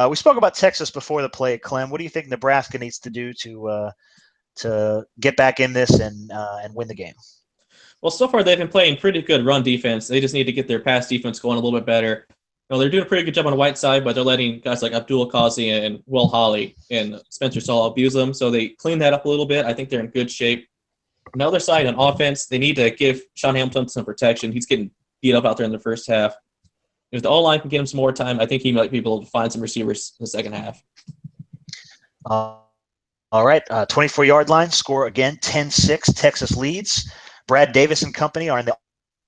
We spoke about Texas before the play, Clem. What do you think Nebraska needs to do to get back in this and win the game? Well, so far they've been playing pretty good run defense. They just need to get their pass defense going a little bit better. They're doing a pretty good job on the white side, but they're letting guys like Abdul Qazi and Will Holly and Spencer Saul abuse them. So they clean that up a little bit. I think they're in good shape. On the other side, on offense, they need to give Sean Hamilton some protection. He's getting beat up out there in the first half. If the O-line can get him some more time, I think he might be able to find some receivers in the second half. All right, 24-yard line, score again, 10-6, Texas leads. Brad Davis and company are in the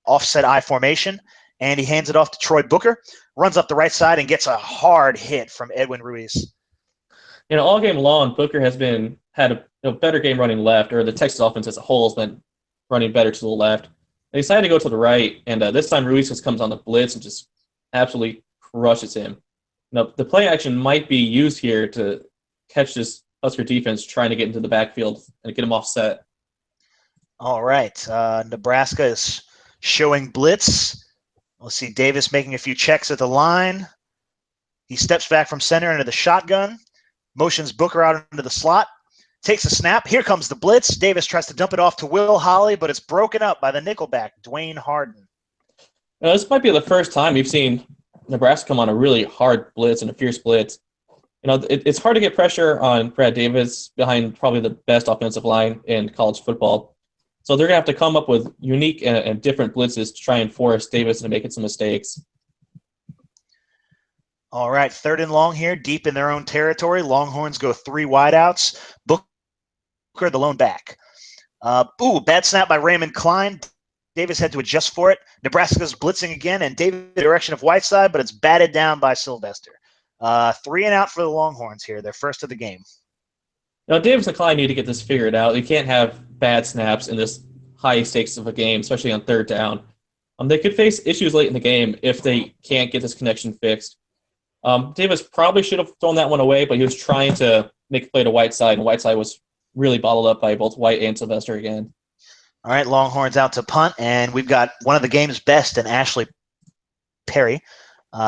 offset I formation, and he hands it off to Troy Booker, runs up the right side and gets a hard hit from Edwin Ruiz. All game long, Booker has had a better game running left, or the Texas offense as a whole has been running better to the left. They decided to go to the right, and this time Ruiz just comes on the blitz and just absolutely crushes him. The play action might be used here to catch this Husker defense trying to get into the backfield and get them offset. All right, Nebraska is showing blitz. We'll see Davis making a few checks at the line. He steps back from center into the shotgun, motions Booker out into the slot, takes a snap. Here comes the blitz. Davis tries to dump it off to Will Holly, but it's broken up by the nickelback, Dwayne Harden. This might be the first time we've seen Nebraska come on a really hard blitz and a fierce blitz. It's hard to get pressure on Brad Davis behind probably the best offensive line in college football. So they're going to have to come up with unique and different blitzes to try and force Davis into making some mistakes. All right, 3rd and long here, deep in their own territory. Longhorns go 3 wideouts. Booker, the lone back. Bad snap by Raymond Klein. Davis had to adjust for it. Nebraska's blitzing again, and Davis in the direction of Whiteside, but it's batted down by Sylvester. 3 and out for the Longhorns here. They're first of the game. Davis and Klein need to get this figured out. You can't have bad snaps in this high stakes of a game, especially on 3rd down. They could face issues late in the game if they can't get this connection fixed. Davis probably should have thrown that one away, but he was trying to make a play to Whiteside, and Whiteside was really bottled up by both White and Sylvester again. All right, Longhorns out to punt, and we've got one of the game's best in Ashley Perry.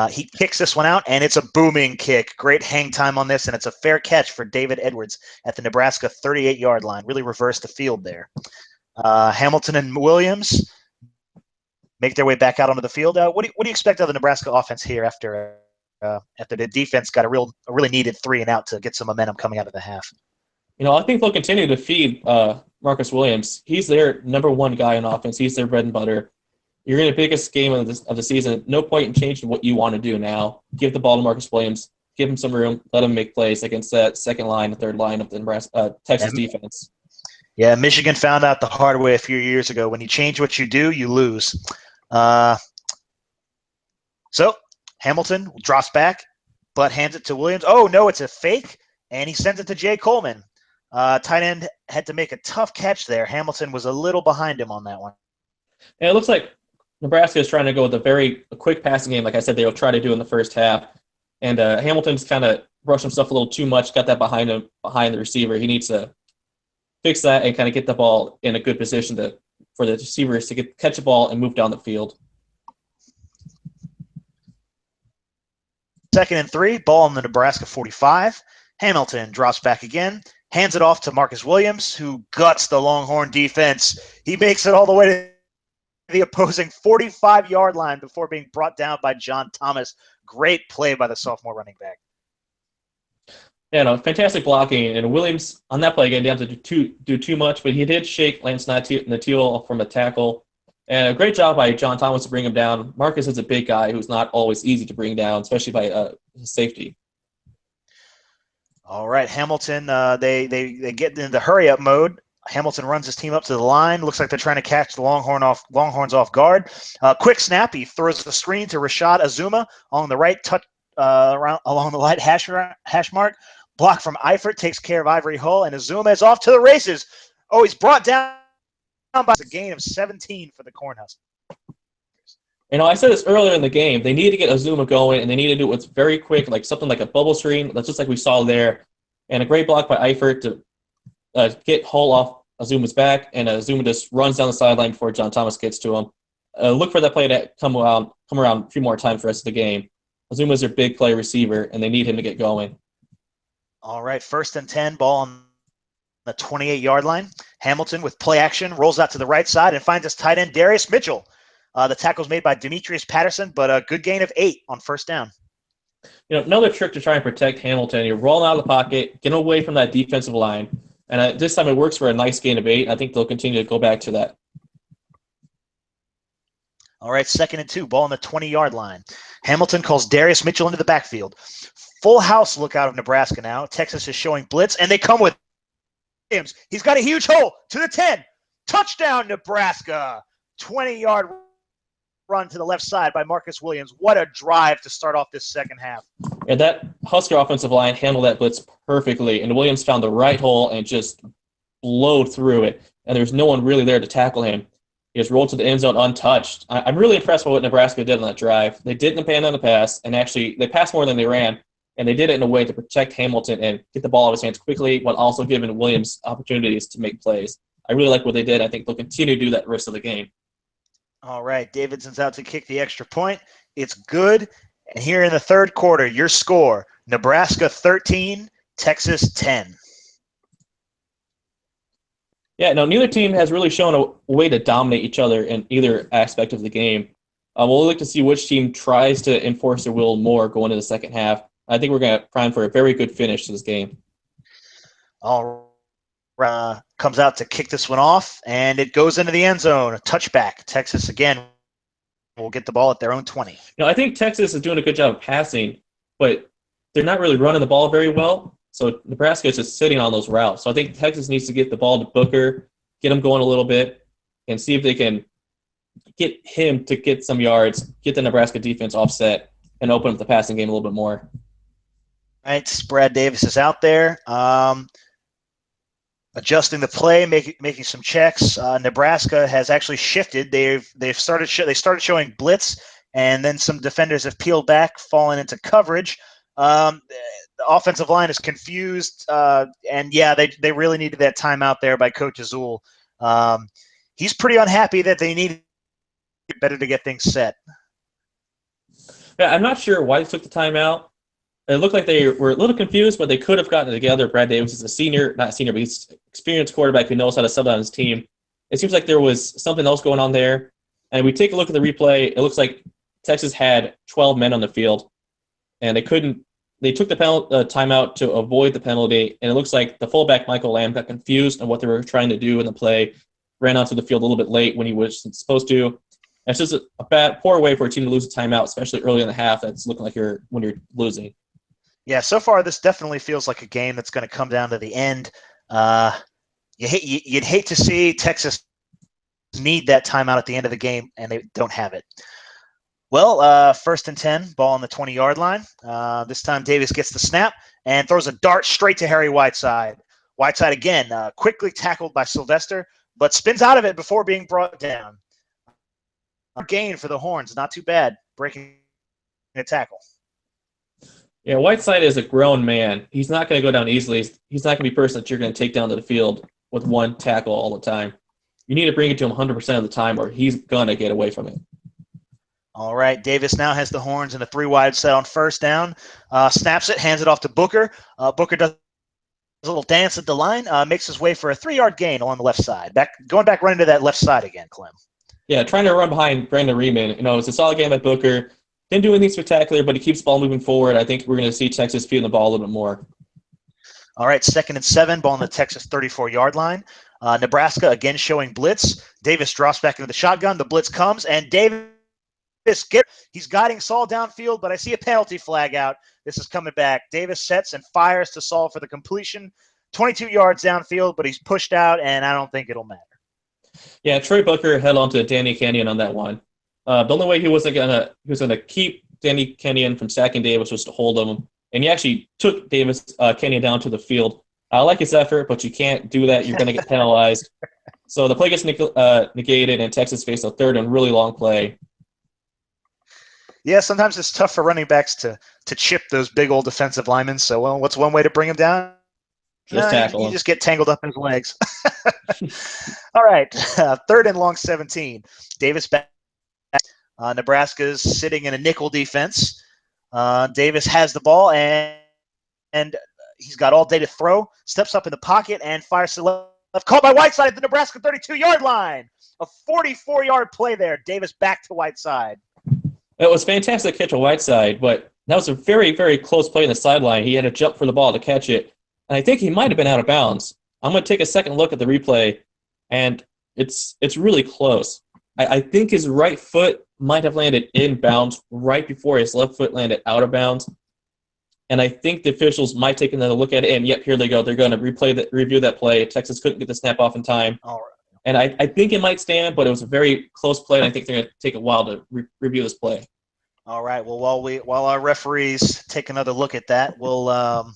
He kicks this one out, and it's a booming kick. Great hang time on this, and it's a fair catch for David Edwards at the Nebraska 38-yard line. Really reversed the field there. Hamilton and Williams make their way back out onto the field. What do you expect of the Nebraska offense here after the defense got a really needed 3 and out to get some momentum coming out of the half? I think they'll continue to feed Marcus Williams. He's their number one guy on offense. He's their bread and butter. You're in the biggest game of the season. No point in changing what you want to do now. Give the ball to Marcus Williams. Give him some room. Let him make plays against that second line, the third line of the Texas defense. Yeah, Michigan found out the hard way a few years ago. When you change what you do, you lose. So Hamilton drops back, but hands it to Williams. Oh, no, it's a fake, and he sends it to Jay Coleman. Tight end had to make a tough catch there. Hamilton was a little behind him on that one. And it looks like Nebraska is trying to go with a quick passing game, like I said they'll try to do in the first half. And Hamilton's kind of rushed himself a little too much, got that behind the receiver. He needs to fix that and kind of get the ball in a good position for the receivers to catch the ball and move down the field. 2nd and 3, ball on the Nebraska 45. Hamilton drops back again, hands it off to Marcus Williams, who guts the Longhorn defense. He makes it all the way to the opposing 45-yard line before being brought down by John Thomas. Great play by the sophomore running back. Yeah, fantastic blocking. And Williams on that play again didn't have to do too much, but he did shake Lance Natiel from a tackle. And a great job by John Thomas to bring him down. Marcus is a big guy who's not always easy to bring down, especially by his safety. All right, Hamilton, they get into hurry-up mode. Hamilton runs his team up to the line. Looks like they're trying to catch the Longhorns off guard. Quick snap. He throws the screen to Rashad Azuma along the right along the light hash mark. Block from Eifert takes care of Ivory Hull, and Azuma is off to the races. Oh, he's brought down by a gain of 17 for the Cornhuskers. I said this earlier in the game. They need to get Azuma going, and they need to do what's very quick, like something like a bubble screen. That's just like we saw there. And a great block by Eifert to get Hull off Azuma's back, and Azuma just runs down the sideline before John Thomas gets to him. Look for that play to come around a few more times for the rest of the game. Azuma's their big play receiver, and they need him to get going. All right, 1st and 10, ball on the 28-yard line. Hamilton with play action rolls out to the right side and finds his tight end Darius Mitchell. The tackle's made by Demetrius Patterson, but a good gain of 8 on 1st down. Another trick to try and protect Hamilton, you're rolling out of the pocket, get away from that defensive line, and this time it works for a nice gain of 8. I think they'll continue to go back to that. All right, 2nd and 2, ball on the 20-yard line. Hamilton calls Darius Mitchell into the backfield. Full house look out of Nebraska now. Texas is showing blitz, and they come with Williams. He's got a huge hole to the 10. Touchdown, Nebraska. 20-yard run to the left side by Marcus Williams. What a drive to start off this second half. Yeah, that Husker offensive line handled that blitz perfectly, and Williams found the right hole and just blowed through it, and there's no one really there to tackle him. He just rolled to the end zone untouched. I'm really impressed by what Nebraska did on that drive. They didn't abandon on the pass, and actually they passed more than they ran, and they did it in a way to protect Hamilton and get the ball out of his hands quickly while also giving Williams opportunities to make plays. I really like what they did. I think they'll continue to do that the rest of the game. All right, Davidson's out to kick the extra point. It's good. And here in the third quarter, your score, Nebraska 13, Texas 10. Yeah, no, neither team has really shown a way to dominate each other in either aspect of the game. We'll look to see which team tries to enforce their will more going into the second half. I think we're going to prime for a very good finish to this game. All comes out to kick this one off, and it goes into the end zone. A touchback. Texas, again, will get the ball at their own 20. I think Texas is doing a good job of passing, but they're not really running the ball very well. So Nebraska is just sitting on those routes. So I think Texas needs to get the ball to Booker, get him going a little bit, and see if they can get him to get some yards, get the Nebraska defense offset, and open up the passing game a little bit more. All right, Brad Davis is out there. Adjusting the play, making some checks. Nebraska has actually shifted. They started showing blitz, and then some defenders have peeled back, fallen into coverage. The offensive line is confused, and yeah, they really needed that timeout there by Coach Azul. He's pretty unhappy that they needed better to get things set. Yeah, I'm not sure why they took the timeout. It looked like they were a little confused, but they could have gotten it together. Brad Davis is not senior, but he's an experienced quarterback who knows how to sub out his team. It seems like there was something else going on there. And we take a look at the replay. It looks like Texas had 12 men on the field, and they took the timeout to avoid the penalty, and it looks like the fullback, Michael Lamb, got confused on what they were trying to do in the play, ran onto the field a little bit late when he was supposed to. And it's just a poor way for a team to lose a timeout, especially early in the half. That's looking like when you're losing. Yeah, so far this definitely feels like a game that's going to come down to the end. You'd hate to see Texas need that timeout at the end of the game, and they don't have it. Well, 1st and 10, ball on the 20-yard line. This time Davis gets the snap and throws a dart straight to Harry Whiteside. Whiteside again, quickly tackled by Sylvester, but spins out of it before being brought down. Gain for the Horns, not too bad, breaking a tackle. Yeah, Whiteside is a grown man. He's not going to go down easily. He's not going to be a person that you're going to take down to the field with one tackle all the time. You need to bring it to him 100% of the time, or he's going to get away from it. All right, Davis now has the Horns in a 3-wide set on 1st down. Snaps it, hands it off to Booker. Booker does a little dance at the line, makes his way for a 3-yard gain along the left side. Going back running to that left side again, Clem. Yeah, trying to run behind Brandon Riemann. It's a solid game by Booker. Didn't do anything spectacular, but he keeps the ball moving forward. I think we're going to see Texas feeding the ball a little bit more. All right, 2nd and 7, ball on the Texas 34-yard line. Nebraska again showing blitz. Davis drops back into the shotgun. The blitz comes, and Davis he's guiding Saul downfield, but I see a penalty flag out. This is coming back. Davis sets and fires to Saul for the completion. 22 yards downfield, but he's pushed out, and I don't think it'll matter. Yeah, Troy Booker held on to Danny Kenyon on that one. The only way he was gonna keep Danny Kenyon from sacking Davis was to hold him, and he actually took Davis Kenyon down to the field. I like his effort, but you can't do that. You're going to get penalized. So the play gets negated, and Texas faced a third and really long play. Yeah, sometimes it's tough for running backs to chip those big old defensive linemen. So, well, what's one way to bring him down? Tackle you him. just get tangled up in his legs. All right, third and long 17. Davis back. Nebraska's sitting in a nickel defense. Davis has the ball, and he's got all day to throw. Steps up in the pocket and fires to the left. Caught by Whiteside at the Nebraska 32-yard line. A 44-yard play there. Davis back to Whiteside. It was fantastic catch of Whiteside, but that was a very, very close play in the sideline. He had to jump for the ball to catch it, and I think he might have been out of bounds. I'm going to take a second look at the replay, and it's really close. I think his right foot might have landed in bounds right before his left foot landed out of bounds. And I think the officials might take another look at it, and yep, here they go. They're going to review that play. Texas couldn't get the snap off in time. All right. And I think it might stand, but it was a very close play, and I think they're going to take a while to review this play. All right. Well, while our referees take another look at that, we'll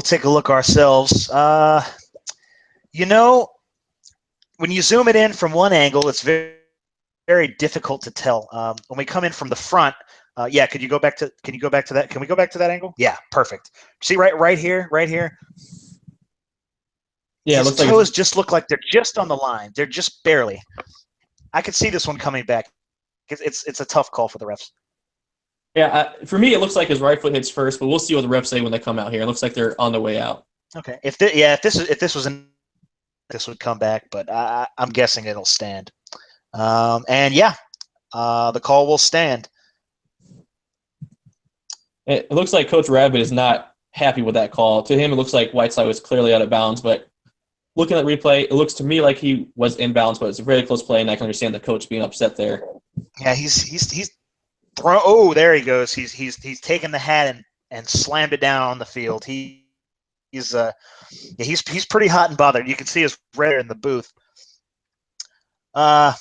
take a look ourselves. When you zoom it in from one angle, it's very, very difficult to tell. When we come in from the front, could you go back to that? Can we go back to that angle? Yeah, perfect. See right here. Yeah, his toes just look like they're just on the line. They're just barely. I could see this one coming back. It's a tough call for the refs. Yeah, for me, it looks like his right foot hits first, but we'll see what the refs say when they come out here. It looks like they're on their way out. Okay. If this would come back, but I'm guessing it'll stand. The call will stand. It looks like Coach Rabbit is not happy with that call. To him, it looks like Whiteside was clearly out of bounds, but looking at the replay, it looks to me like he was in bounds, but it's a very close play, and I can understand the coach being upset there. Yeah, he's thrown. Oh, there he goes. He's taken the hat and slammed it down on the field. He's pretty hot and bothered. You can see his red in the booth. Either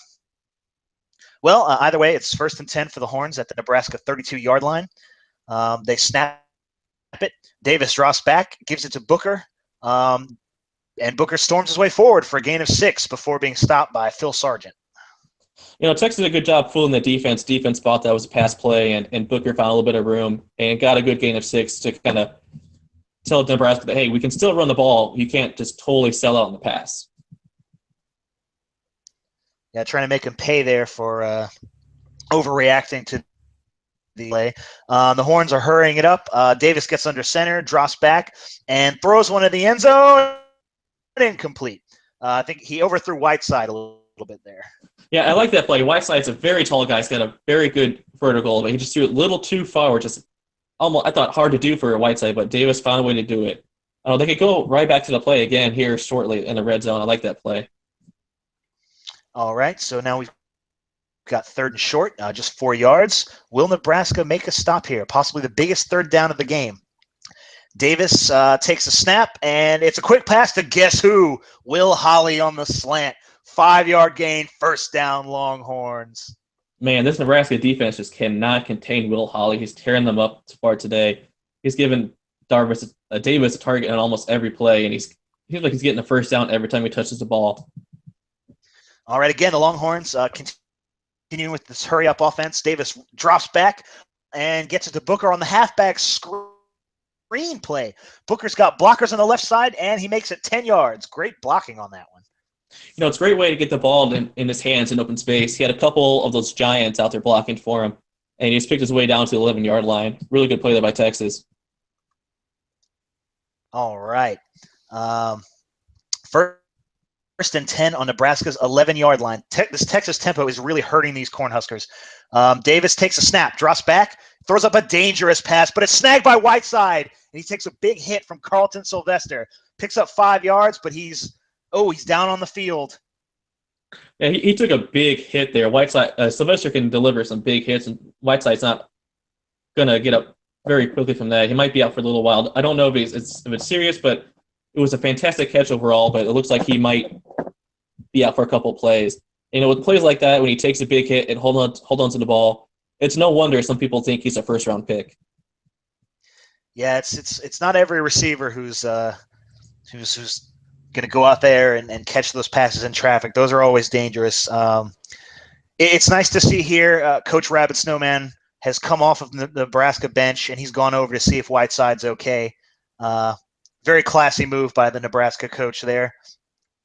way, it's 1st and 10 for the Horns at the Nebraska 32-yard line. They snap it. Davis drops back, gives it to Booker, and Booker storms his way forward for a gain of 6 before being stopped by Phil Sargent. Texas did a good job fooling the defense. Defense thought that was a pass play, and Booker found a little bit of room and got a good gain of 6 to kind of tell Nebraska that, hey, we can still run the ball. You can't just totally sell out in the pass. Yeah, trying to make him pay there for overreacting to the play. The Horns are hurrying it up. Davis gets under center, drops back, and throws one in the end zone. Incomplete. I think he overthrew Whiteside a little bit there. Yeah, I like that play. Whiteside's a very tall guy. He's got a very good vertical, but he just threw it a little too far, just almost, I thought, hard to do for Whiteside, but Davis found a way to do it. They could go right back to the play again here shortly in the red zone. I like that play. All right, so now we've got 3rd and short, just 4 yards. Will Nebraska make a stop here? Possibly the biggest 3rd down of the game. Davis takes a snap, and it's a quick pass to guess who? Will Holly on the slant. 5-yard gain, 1st down, Longhorns. Man, this Nebraska defense just cannot contain Will Holly. He's tearing them up so far today. He's given Davis a target on almost every play, and he seems like he's getting a 1st down every time he touches the ball. All right, again, the Longhorns continuing with this hurry-up offense. Davis drops back and gets it to Booker on the halfback screen play. Booker's got blockers on the left side, and he makes it 10 yards. Great blocking on that one. It's a great way to get the ball in his hands in open space. He had a couple of those giants out there blocking for him, and he just picked his way down to the 11-yard line. Really good play there by Texas. All right. 1st and 10 on Nebraska's 11-yard line. This Texas tempo is really hurting these Cornhuskers. Davis takes a snap, drops back, throws up a dangerous pass, but it's snagged by Whiteside, and he takes a big hit from Carlton Sylvester. picks up 5 yards, but he's down on the field. Yeah, he took a big hit there. Whiteside, Sylvester can deliver some big hits, and Whiteside's not gonna get up very quickly from that. He might be out for a little while. I don't know if it's serious, but it was a fantastic catch overall. But it looks like he might be out for a couple plays. With plays like that, when he takes a big hit and hold on to the ball, it's no wonder some people think he's a first-round pick. Yeah, it's not every receiver who's going to go out there and catch those passes in traffic. Those are always dangerous. It's nice to see here Coach Rabbit Snowman has come off of the Nebraska bench, and he's gone over to see if Whiteside's okay. Very classy move by the Nebraska coach there.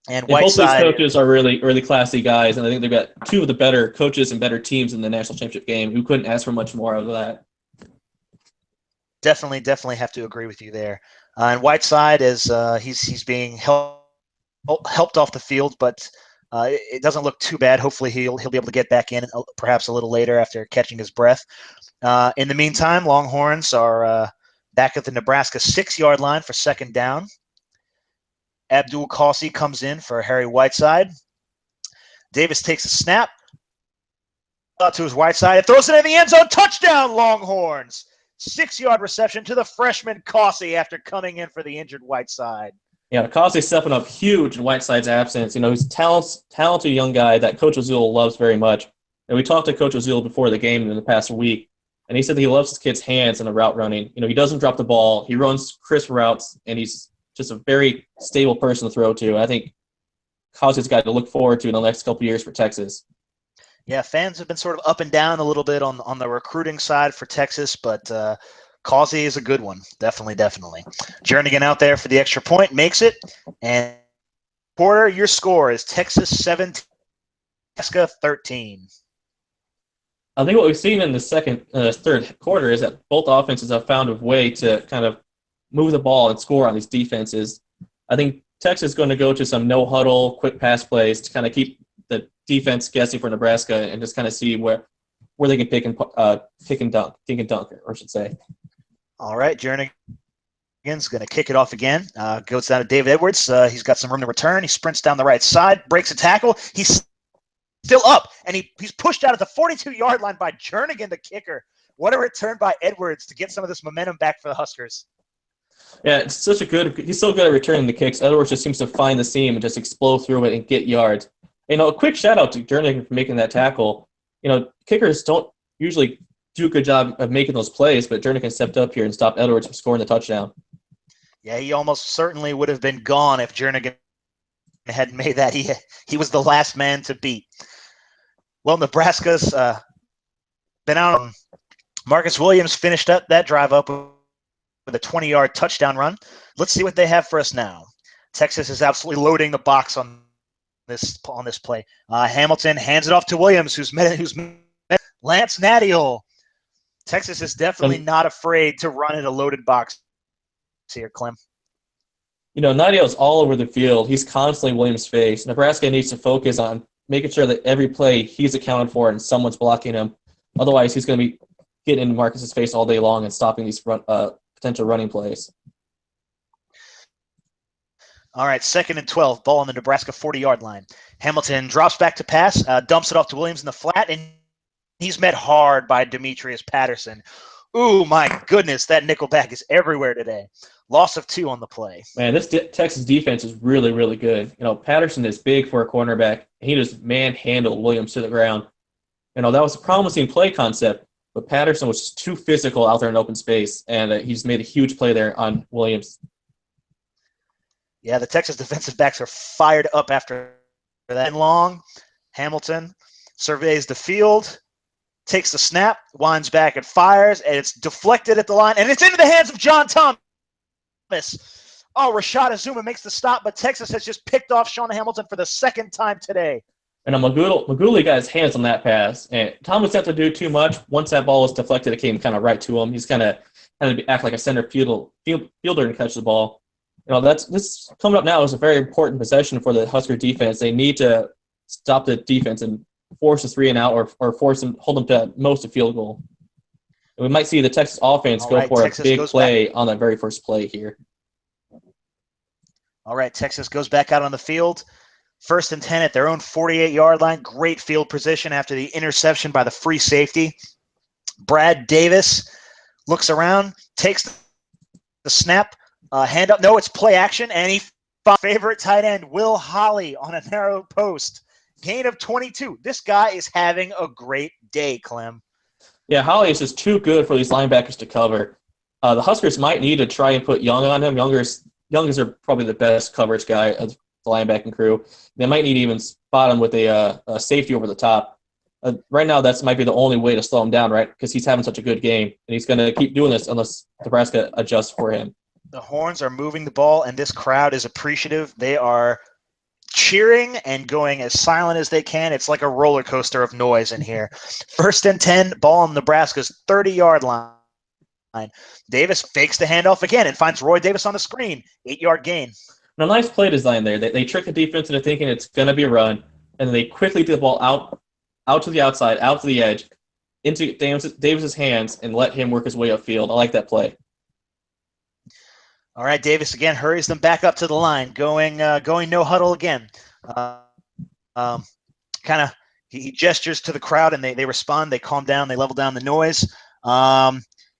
And Whiteside, both these coaches are really, really classy guys, and I think they've got two of the better coaches and better teams in the national championship game who couldn't ask for much more of that. Definitely have to agree with you there. And Whiteside is he's being helped off the field, but it doesn't look too bad. Hopefully he'll be able to get back in perhaps a little later after catching his breath. In the meantime, Longhorns are back at the Nebraska 6-yard line for second down. Abdul Qasi comes in for Harry Whiteside. Davis takes a snap to his Whiteside and throws it in the end zone. Touchdown, Longhorns! 6-yard reception to the freshman Qasi after coming in for the injured Whiteside. Yeah, Qasi's stepping up huge in Whiteside's absence. He's a talented young guy that Coach Ozil loves very much. And we talked to Coach Ozil before the game in the past week, and he said that he loves his kid's hands in the route running. He doesn't drop the ball. He runs crisp routes, and he's just a very stable person to throw to. I think Qasi's a guy to look forward to in the next couple of years for Texas. Yeah, fans have been sort of up and down a little bit on the recruiting side for Texas, but Qasi is a good one. Definitely. Jernigan out there for the extra point, makes it. And Porter, your score is Texas 17, Nebraska 13. I think what we've seen in the third quarter is that both offenses have found a way to kind of move the ball and score on these defenses. I think Texas is going to go to some no-huddle, quick pass plays to kind of keep the defense guessing for Nebraska and just kind of see where they can pick and dunk, or I should say. All right, Jernigan's going to kick it off again. Goes down to David Edwards. He's got some room to return. He sprints down the right side, breaks a tackle. He's still up, and he's pushed out at the 42-yard line by Jernigan, the kicker. What a return by Edwards to get some of this momentum back for the Huskers. Yeah, he's so good at returning the kicks. Edwards just seems to find the seam and just explode through it and get yards. A quick shout out to Jernigan for making that tackle. Kickers don't usually do a good job of making those plays, but Jernigan stepped up here and stopped Edwards from scoring the touchdown. Yeah, he almost certainly would have been gone if Jernigan hadn't made that. He was the last man to beat. Well, Nebraska's been out. Marcus Williams finished up that drive up with a 20-yard touchdown run. Let's see what they have for us now. Texas is absolutely loading the box on this play. Hamilton hands it off to Williams, who's met Lance Nadiel. Texas is definitely not afraid to run in a loaded box here, Clem. Nadiel's all over the field. He's constantly Williams' face. Nebraska needs to focus on making sure that every play he's accounted for and someone's blocking him. Otherwise, he's going to be getting into Marcus's face all day long and stopping these potential running plays. All right, 2nd and 12, ball on the Nebraska 40-yard line. Hamilton drops back to pass, dumps it off to Williams in the flat, and he's met hard by Demetrius Patterson. Ooh, my goodness, that nickelback is everywhere today. Loss of 2 on the play. Man, this Texas defense is really, really good. Patterson is big for a cornerback. He just manhandled Williams to the ground. That was a promising play concept, but Patterson was just too physical out there in open space, and he just made a huge play there on Williams. Yeah, the Texas defensive backs are fired up after that. Long, Hamilton surveys the field, takes the snap, winds back and fires, and it's deflected at the line, and it's into the hands of John Thomas. Oh, Rashad Azuma makes the stop, but Texas has just picked off Sean Hamilton for the 2nd time today. And Maguli got his hands on that pass, and Thomas didn't have to do too much. Once that ball was deflected, it came kind of right to him. He's kind of had to act like a center fielder and catch the ball. This coming up now is a very important possession for the Husker defense. They need to stop the defense and force a 3-and-out or hold them to at most a field goal. And we might see the Texas offense go for a big play on that very first play here. All right, Texas goes back out on the field. 1st and 10 at their own 48-yard line. Great field position after the interception by the free safety. Brad Davis looks around, takes the snap, hand up. No, it's play action, and he found favorite tight end, Will Holly, on a narrow post. Gain of 22. This guy is having a great day, Clem. Yeah, Holly is just too good for these linebackers to cover. The Huskers might need to try and put Young on him. Young is probably the best coverage guy of the linebacking crew. They might need to even spot him with a safety over the top. Right now, that might be the only way to slow him down, right? Because he's having such a good game, and he's going to keep doing this unless Nebraska adjusts for him. The horns are moving the ball, and this crowd is appreciative. They are cheering and going as silent as they can. It's like a roller coaster of noise in here. 1st and 10, ball on Nebraska's 30-yard line. Davis fakes the handoff again and finds Roy Davis on the screen. 8-yard gain. Now, nice play design there. They trick the defense into thinking it's going to be a run, and then they quickly get the ball out to the outside, out to the edge, into Davis's hands, and let him work his way upfield. I like that play. All right, Davis again hurries them back up to the line, going no huddle again. He gestures to the crowd, and they respond. They calm down. They level down the noise.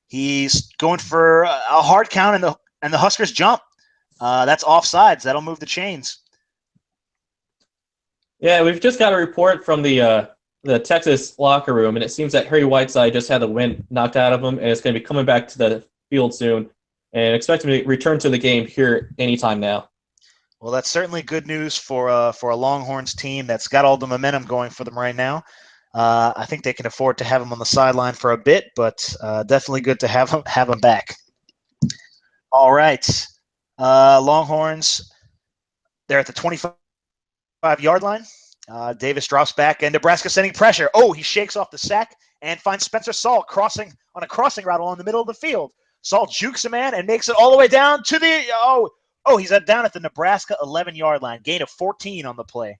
He's going for a hard count, and the Huskers jump. That's offsides. That'll move the chains. Yeah, we've just got a report from the Texas locker room, and it seems that Harry Whiteside just had the wind knocked out of him, and is going to be coming back to the field soon, and expect him to return to the game here anytime now. Well, that's certainly good news for a Longhorns team that's got all the momentum going for them right now. I think they can afford to have him on the sideline for a bit, but definitely good to have him back. All right, Longhorns, they're at the 25-yard line. Davis drops back, and Nebraska sending pressure. Oh, he shakes off the sack and finds Spencer Saul on a crossing route along the middle of the field. Saul jukes a man and makes it all the way down to the he's down at the Nebraska 11-yard line. Gain of 14 on the play.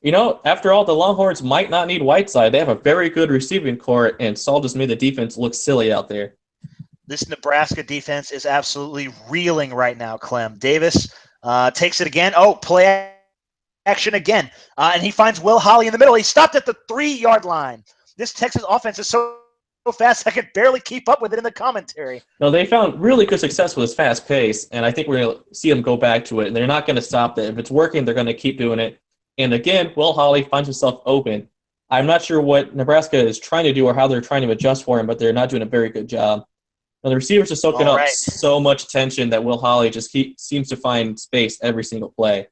You know, after all, the Longhorns might not need Whiteside. They have a very good receiving core, and Saul just made the defense look silly out there. This Nebraska defense is absolutely reeling right now, Clem. Davis takes it again. Oh, play action again. And he finds Will Holly in the middle. He stopped at the 3-yard line. This Texas offense is so fast I could barely keep up with it in the commentary. No, they found really good success with this fast pace, and I think we're going to see them go back to it, and they're not going to stop that. If it's working, they're going to keep doing it. And again, Will Holly finds himself open. I'm not sure what Nebraska is trying to do or how they're trying to adjust for him, but they're not doing a very good job. Now, the receivers are soaking up so much attention that Will Holly just seems to find space every single play.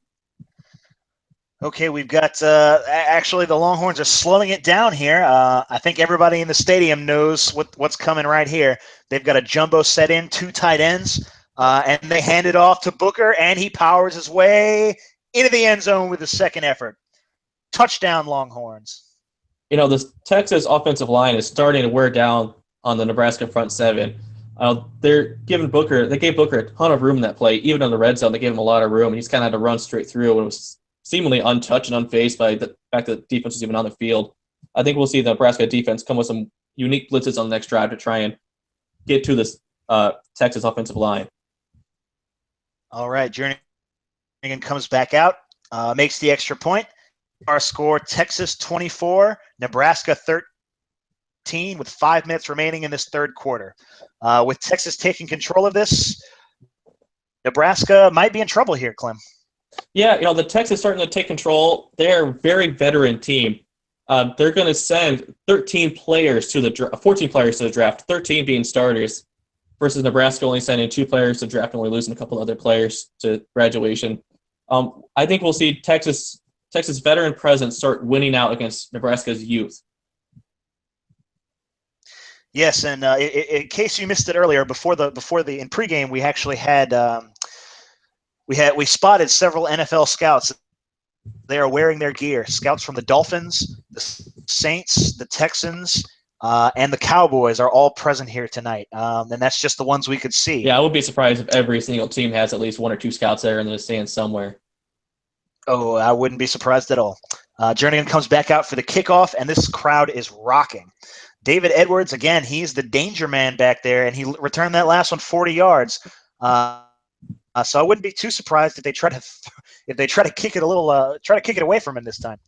Okay, we've got actually the Longhorns are slowing it down here. I think everybody in the stadium knows what's coming right here. They've got a jumbo set in, 2 tight ends, and they hand it off to Booker, and he powers his way into the end zone with his second effort. Touchdown, Longhorns. You know, this Texas offensive line is starting to wear down on the Nebraska front seven. They gave Booker a ton of room in that play. Even on the red zone, they gave him a lot of room, and he's kind of had to run straight through, and it was seemingly untouched and unfazed by the fact that the defense was even on the field. I think we'll see the Nebraska defense come with some unique blitzes on the next drive to try and get to this Texas offensive line. All right, Jernigan comes back out, makes the extra point. Our score, Texas 24, Nebraska 13, with 5 minutes remaining in this third quarter. With Texas taking control of this, Nebraska might be in trouble here, Clem. Yeah, you know, the Texas starting to take control. They're a very veteran team. They're going to send 14 players to the draft, 13 being starters, versus Nebraska only sending 2 players to draft and only losing a couple other players to graduation. I think we'll see Texas veteran presence start winning out against Nebraska's youth. Yes, and in case you missed it earlier, in pregame we actually had we spotted several NFL scouts. They are wearing their gear. Scouts from the Dolphins, the Saints, the Texans, and the Cowboys are all present here tonight. And that's just the ones we could see. Yeah, I would be surprised if every single team has at least 1 or 2 scouts there in the stands somewhere. Oh, I wouldn't be surprised at all. Jernigan comes back out for the kickoff, and this crowd is rocking. David Edwards, again, he's the danger man back there, and he returned that last one 40 yards. So I wouldn't be too surprised if they try to kick it a little, try to kick it away from him this time.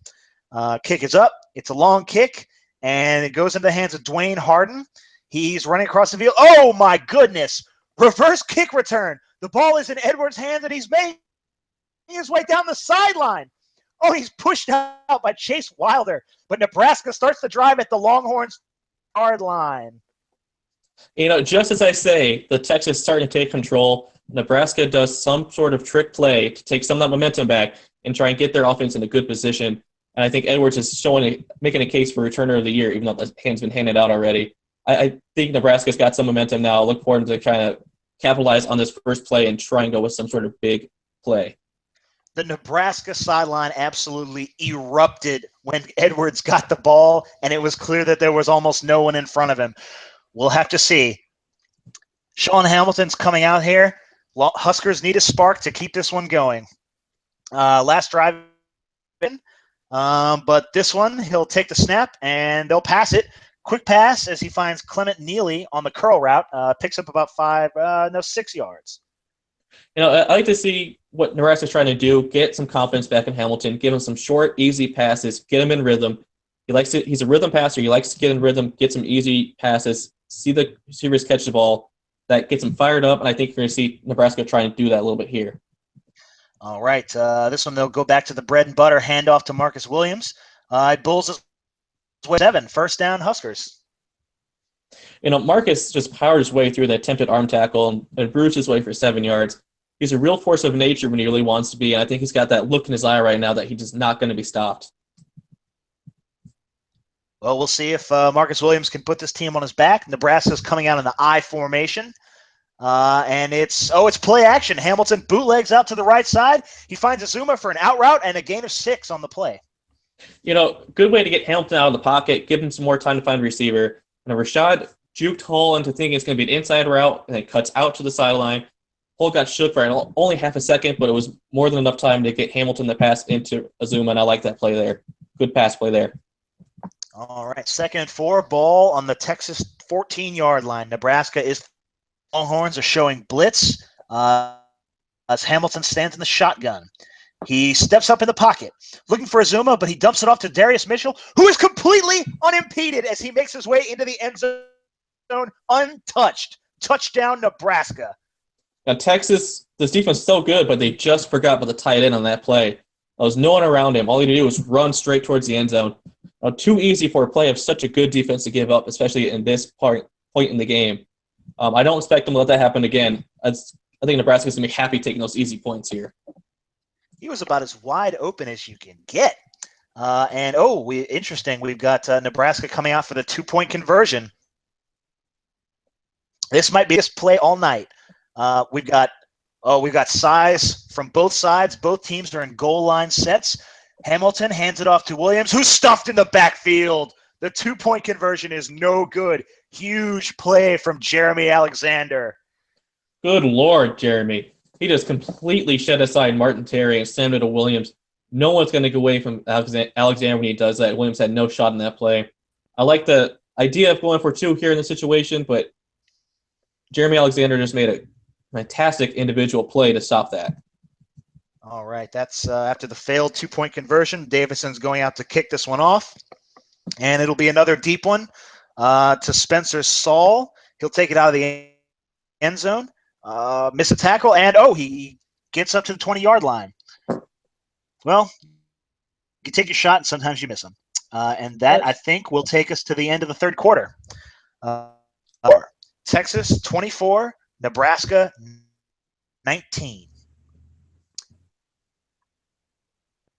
Kick is up. It's a long kick, and it goes into the hands of Dwayne Harden. He's running across the field. Oh, my goodness. Reverse kick return. The ball is in Edwards' hands, and he's making his way down the sideline. Oh, he's pushed out by Chase Wilder. But Nebraska starts the drive at the Longhorns' yard line. Just as I say, the Texas starting to take control. Nebraska does some sort of trick play to take some of that momentum back and try and get their offense in a good position. And I think Edwards is making a case for returner of the year, even though the hand's been handed out already. I think Nebraska's got some momentum now. I look forward to trying to capitalize on this first play and try and go with some sort of big play. The Nebraska sideline absolutely erupted when Edwards got the ball, and it was clear that there was almost no one in front of him. We'll have to see. Sean Hamilton's coming out here. Huskers need a spark to keep this one going. Last drive in, but this one, he'll take the snap, and they'll pass it. Quick pass as he finds Clement Neely on the curl route. Picks up about 6 yards. I like to see what Nebraska's trying to do, get some confidence back in Hamilton, give him some short, easy passes, get him in rhythm. He's a rhythm passer. He likes to get in rhythm, get some easy passes, see the receivers catch the ball. That gets him fired up, and I think you're going to see Nebraska try and do that a little bit here. All right. This one, they'll go back to the bread and butter, handoff to Marcus Williams. Bulls is 7, first down, Huskers. Marcus just powered his way through the attempted arm tackle and bruised his way for 7 yards. He's a real force of nature when he really wants to be, and I think he's got that look in his eye right now that he's just not going to be stopped. Well, we'll see if Marcus Williams can put this team on his back. Nebraska's coming out in the I formation. And it's play action. Hamilton bootlegs out to the right side. He finds Azuma for an out route and a gain of 6 on the play. Good way to get Hamilton out of the pocket, give him some more time to find a receiver. And Rashad juked Hull into thinking it's going to be an inside route, and it cuts out to the sideline. Hull got shook for only half a second, but it was more than enough time to get Hamilton to pass into Azuma, and I like that play there. Good pass play there. All right, 2nd and 4, ball on the Texas 14-yard line. Nebraska is Longhorns are showing blitz as Hamilton stands in the shotgun. He steps up in the pocket, looking for Azuma, but he dumps it off to Darius Mitchell, who is completely unimpeded as he makes his way into the end zone untouched. Touchdown, Nebraska. Now, Texas, this defense is so good, but they just forgot about the tight end on that play. There was no one around him. All he had to do was run straight towards the end zone. Now, too easy for a play of such a good defense to give up, especially in this point in the game. I don't expect them to let that happen again. I think Nebraska's going to be happy taking those easy points here. He was about as wide open as you can get. Interesting. We've got Nebraska coming out for the 2-point conversion. This might be this play all night. We've got size from both sides. Both teams are in goal line sets. Hamilton hands it off to Williams, who's stuffed in the backfield. The 2-point conversion is no good. Huge play from Jeremy Alexander. Good Lord, Jeremy. He just completely shed aside Martin Terry and sent it to Williams. No one's going to get away from Alexander when he does that. Williams had no shot in that play. I like the idea of going for 2 here in the situation, but Jeremy Alexander just made a fantastic individual play to stop that. All right, that's after the failed 2-point conversion. Davidson's going out to kick this one off, and it'll be another deep one to Spencer Saul. He'll take it out of the end zone, miss a tackle, and he gets up to the 20-yard line. Well, you take your shot, and sometimes you miss them. And that, I think, will take us to the end of the third quarter. Texas 24, Nebraska 19.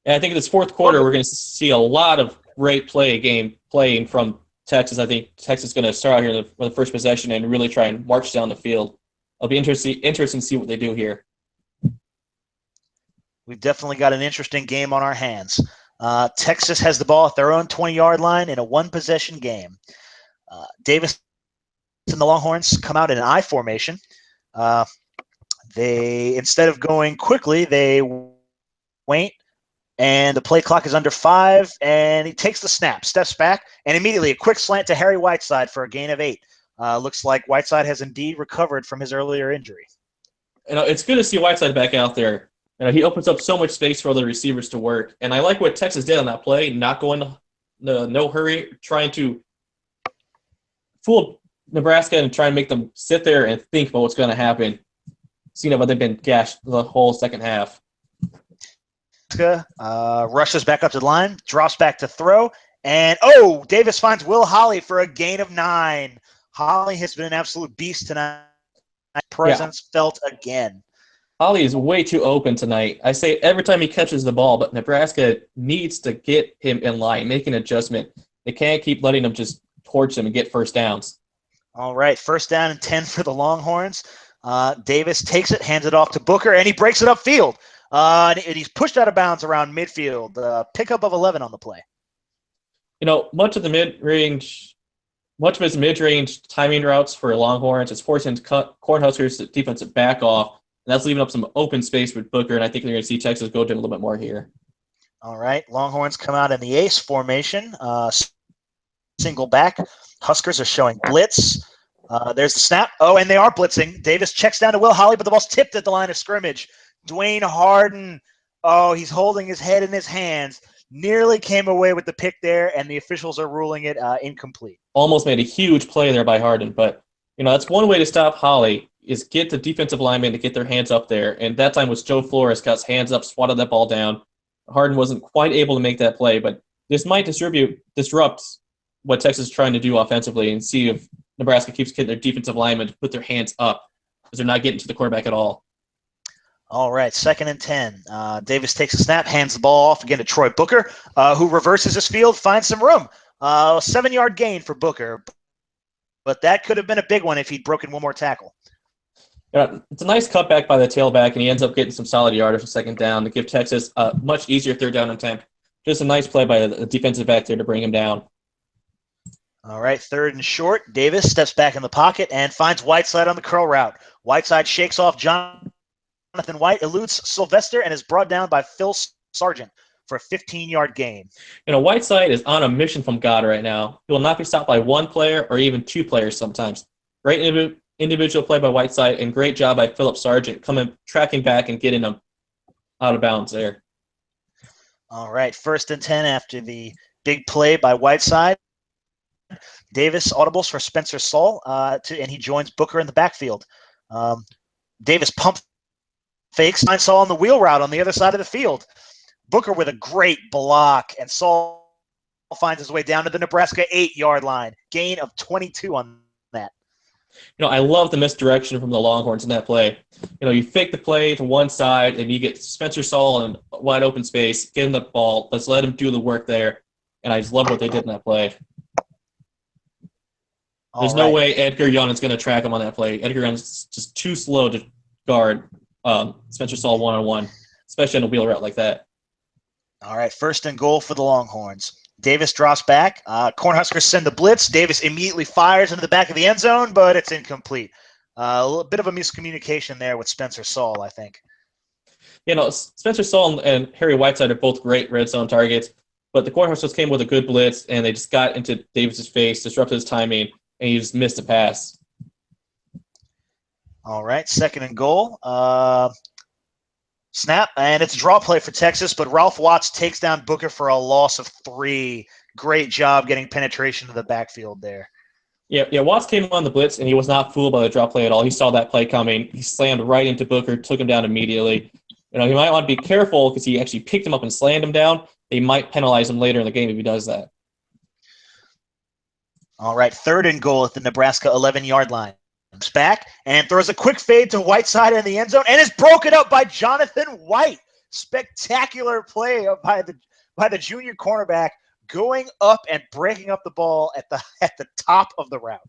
And I think in this fourth quarter, we're going to see a lot of great playing from Texas. I think Texas is going to start out here in the first possession and really try and march down the field. It'll be interesting to see what they do here. We've definitely got an interesting game on our hands. Texas has the ball at their own 20-yard line in a one-possession game. Davis and the Longhorns come out in an I formation. They, instead of going quickly, they wait, and the play clock is under 5, and he takes the snap, steps back, and immediately a quick slant to Harry Whiteside for a gain of 8. Looks like Whiteside has indeed recovered from his earlier injury. it's good to see Whiteside back out there. He opens up so much space for other receivers to work. And I like what Texas did on that play, not going no hurry, trying to fool Nebraska and try and make them sit there and think about what's going to happen. Seeing how they've been gashed the whole second half. Rushes back up to the line, drops back to throw, and Davis finds Will Holly for a gain of 9. Holly has been an absolute beast tonight. Presence felt again. Holly is way too open tonight. I say every time he catches the ball, but Nebraska needs to get him in line, make an adjustment. They can't keep letting him just torch him and get first downs. All right, 1st down and 10 for the Longhorns. Davis takes it, hands it off to Booker, and he breaks it upfield. And he's pushed out of bounds around midfield. Pickup of 11 on the play. Much of his mid-range timing routes for Longhorns is forcing Cornhuskers' defensive back off, and that's leaving up some open space with Booker, and I think they're going to see Texas go to him a little bit more here. All right, Longhorns come out in the ace formation, single back. Huskers are showing blitz. There's the snap. And they are blitzing. Davis checks down to Will Holly, but the ball's tipped at the line of scrimmage. Dwayne Harden, he's holding his head in his hands. Nearly came away with the pick there, and the officials are ruling it incomplete. Almost made a huge play there by Harden, but that's one way to stop Holly is get the defensive linemen to get their hands up there, and that time was Joe Flores got his hands up, swatted that ball down. Harden wasn't quite able to make that play, but this might disrupt what Texas is trying to do offensively and see if Nebraska keeps getting their defensive linemen to put their hands up because they're not getting to the quarterback at all. All right, 2nd and 10. Davis takes a snap, hands the ball off again to Troy Booker, who reverses his field, finds some room. 7-yard gain for Booker, but that could have been a big one if he'd broken one more tackle. It's a nice cutback by the tailback, and he ends up getting some solid yardage for 2nd down to give Texas a much easier 3rd down attempt. Just a nice play by the defensive back there to bring him down. All right, 3rd and short. Davis steps back in the pocket and finds Whiteside on the curl route. Whiteside shakes off Jonathan White, eludes Sylvester, and is brought down by Phil Sargent for a 15-yard gain. Whiteside is on a mission from God right now. He will not be stopped by one player or even 2 players sometimes. Great individual play by Whiteside, and great job by Philip Sargent tracking back and getting him out of bounds there. All right, 1st and 10 after the big play by Whiteside. Davis audibles for Spencer Saul, and he joins Booker in the backfield. Davis pump fakes, finds Saul on the wheel route on the other side of the field. Booker with a great block, and Saul finds his way down to the Nebraska 8-yard line. Gain of 22 on that. I love the misdirection from the Longhorns in that play. You fake the play to one side, and you get Spencer Saul in wide open space, get him the ball, let's let him do the work there. And I just love what they did in that play. There's no way Edgar Young is going to track him on that play. Edgar Young is just too slow to guard Spencer Saul one-on-one, especially on a wheel route like that. All right, 1st and goal for the Longhorns. Davis drops back. Cornhuskers send the blitz. Davis immediately fires into the back of the end zone, but it's incomplete. A little bit of a miscommunication there with Spencer Saul, I think. Spencer Saul and Harry Whiteside are both great red zone targets, but the Cornhuskers came with a good blitz, and they just got into Davis's face, disrupted his timing, and he just missed a pass. All right, 2nd and goal. Snap, and it's a draw play for Texas, but Ralph Watts takes down Booker for a loss of 3. Great job getting penetration to the backfield there. Yeah, Watts came on the blitz, and he was not fooled by the draw play at all. He saw that play coming. He slammed right into Booker, took him down immediately. He might want to be careful because he actually picked him up and slammed him down. They might penalize him later in the game if he does that. All right, 3rd and goal at the Nebraska 11-yard line. Back and throws a quick fade to Whiteside in the end zone and is broken up by Jonathan White. Spectacular play by the junior cornerback, going up and breaking up the ball at the top of the route.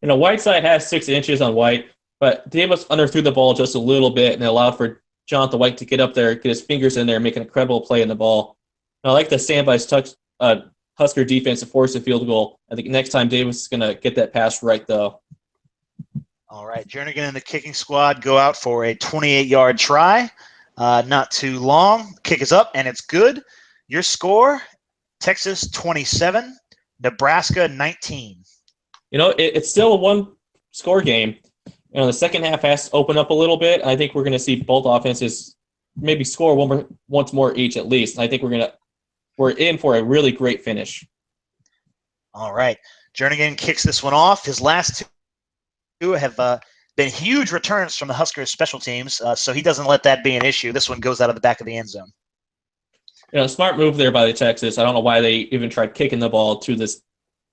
Whiteside has 6 inches on White, but Davis underthrew the ball just a little bit and allowed for Jonathan White to get up there, get his fingers in there, make an incredible play in the ball. And I like the standby Husker defense to force a field goal. I think next time Davis is going to get that pass right, though. All right, Jernigan and the kicking squad go out for a 28-yard try. Not too long. Kick is up, and it's good. Your score, Texas 27, Nebraska 19. It's still a one-score game. The second half has to open up a little bit. I think we're going to see both offenses maybe score once more each at least. And I think we're in for a really great finish. All right. Jernigan kicks this one off. His last two have been huge returns from the Huskers special teams, so he doesn't let that be an issue. This one goes out of the back of the end zone. Smart move there by the Texas. I don't know why they even tried kicking the ball to this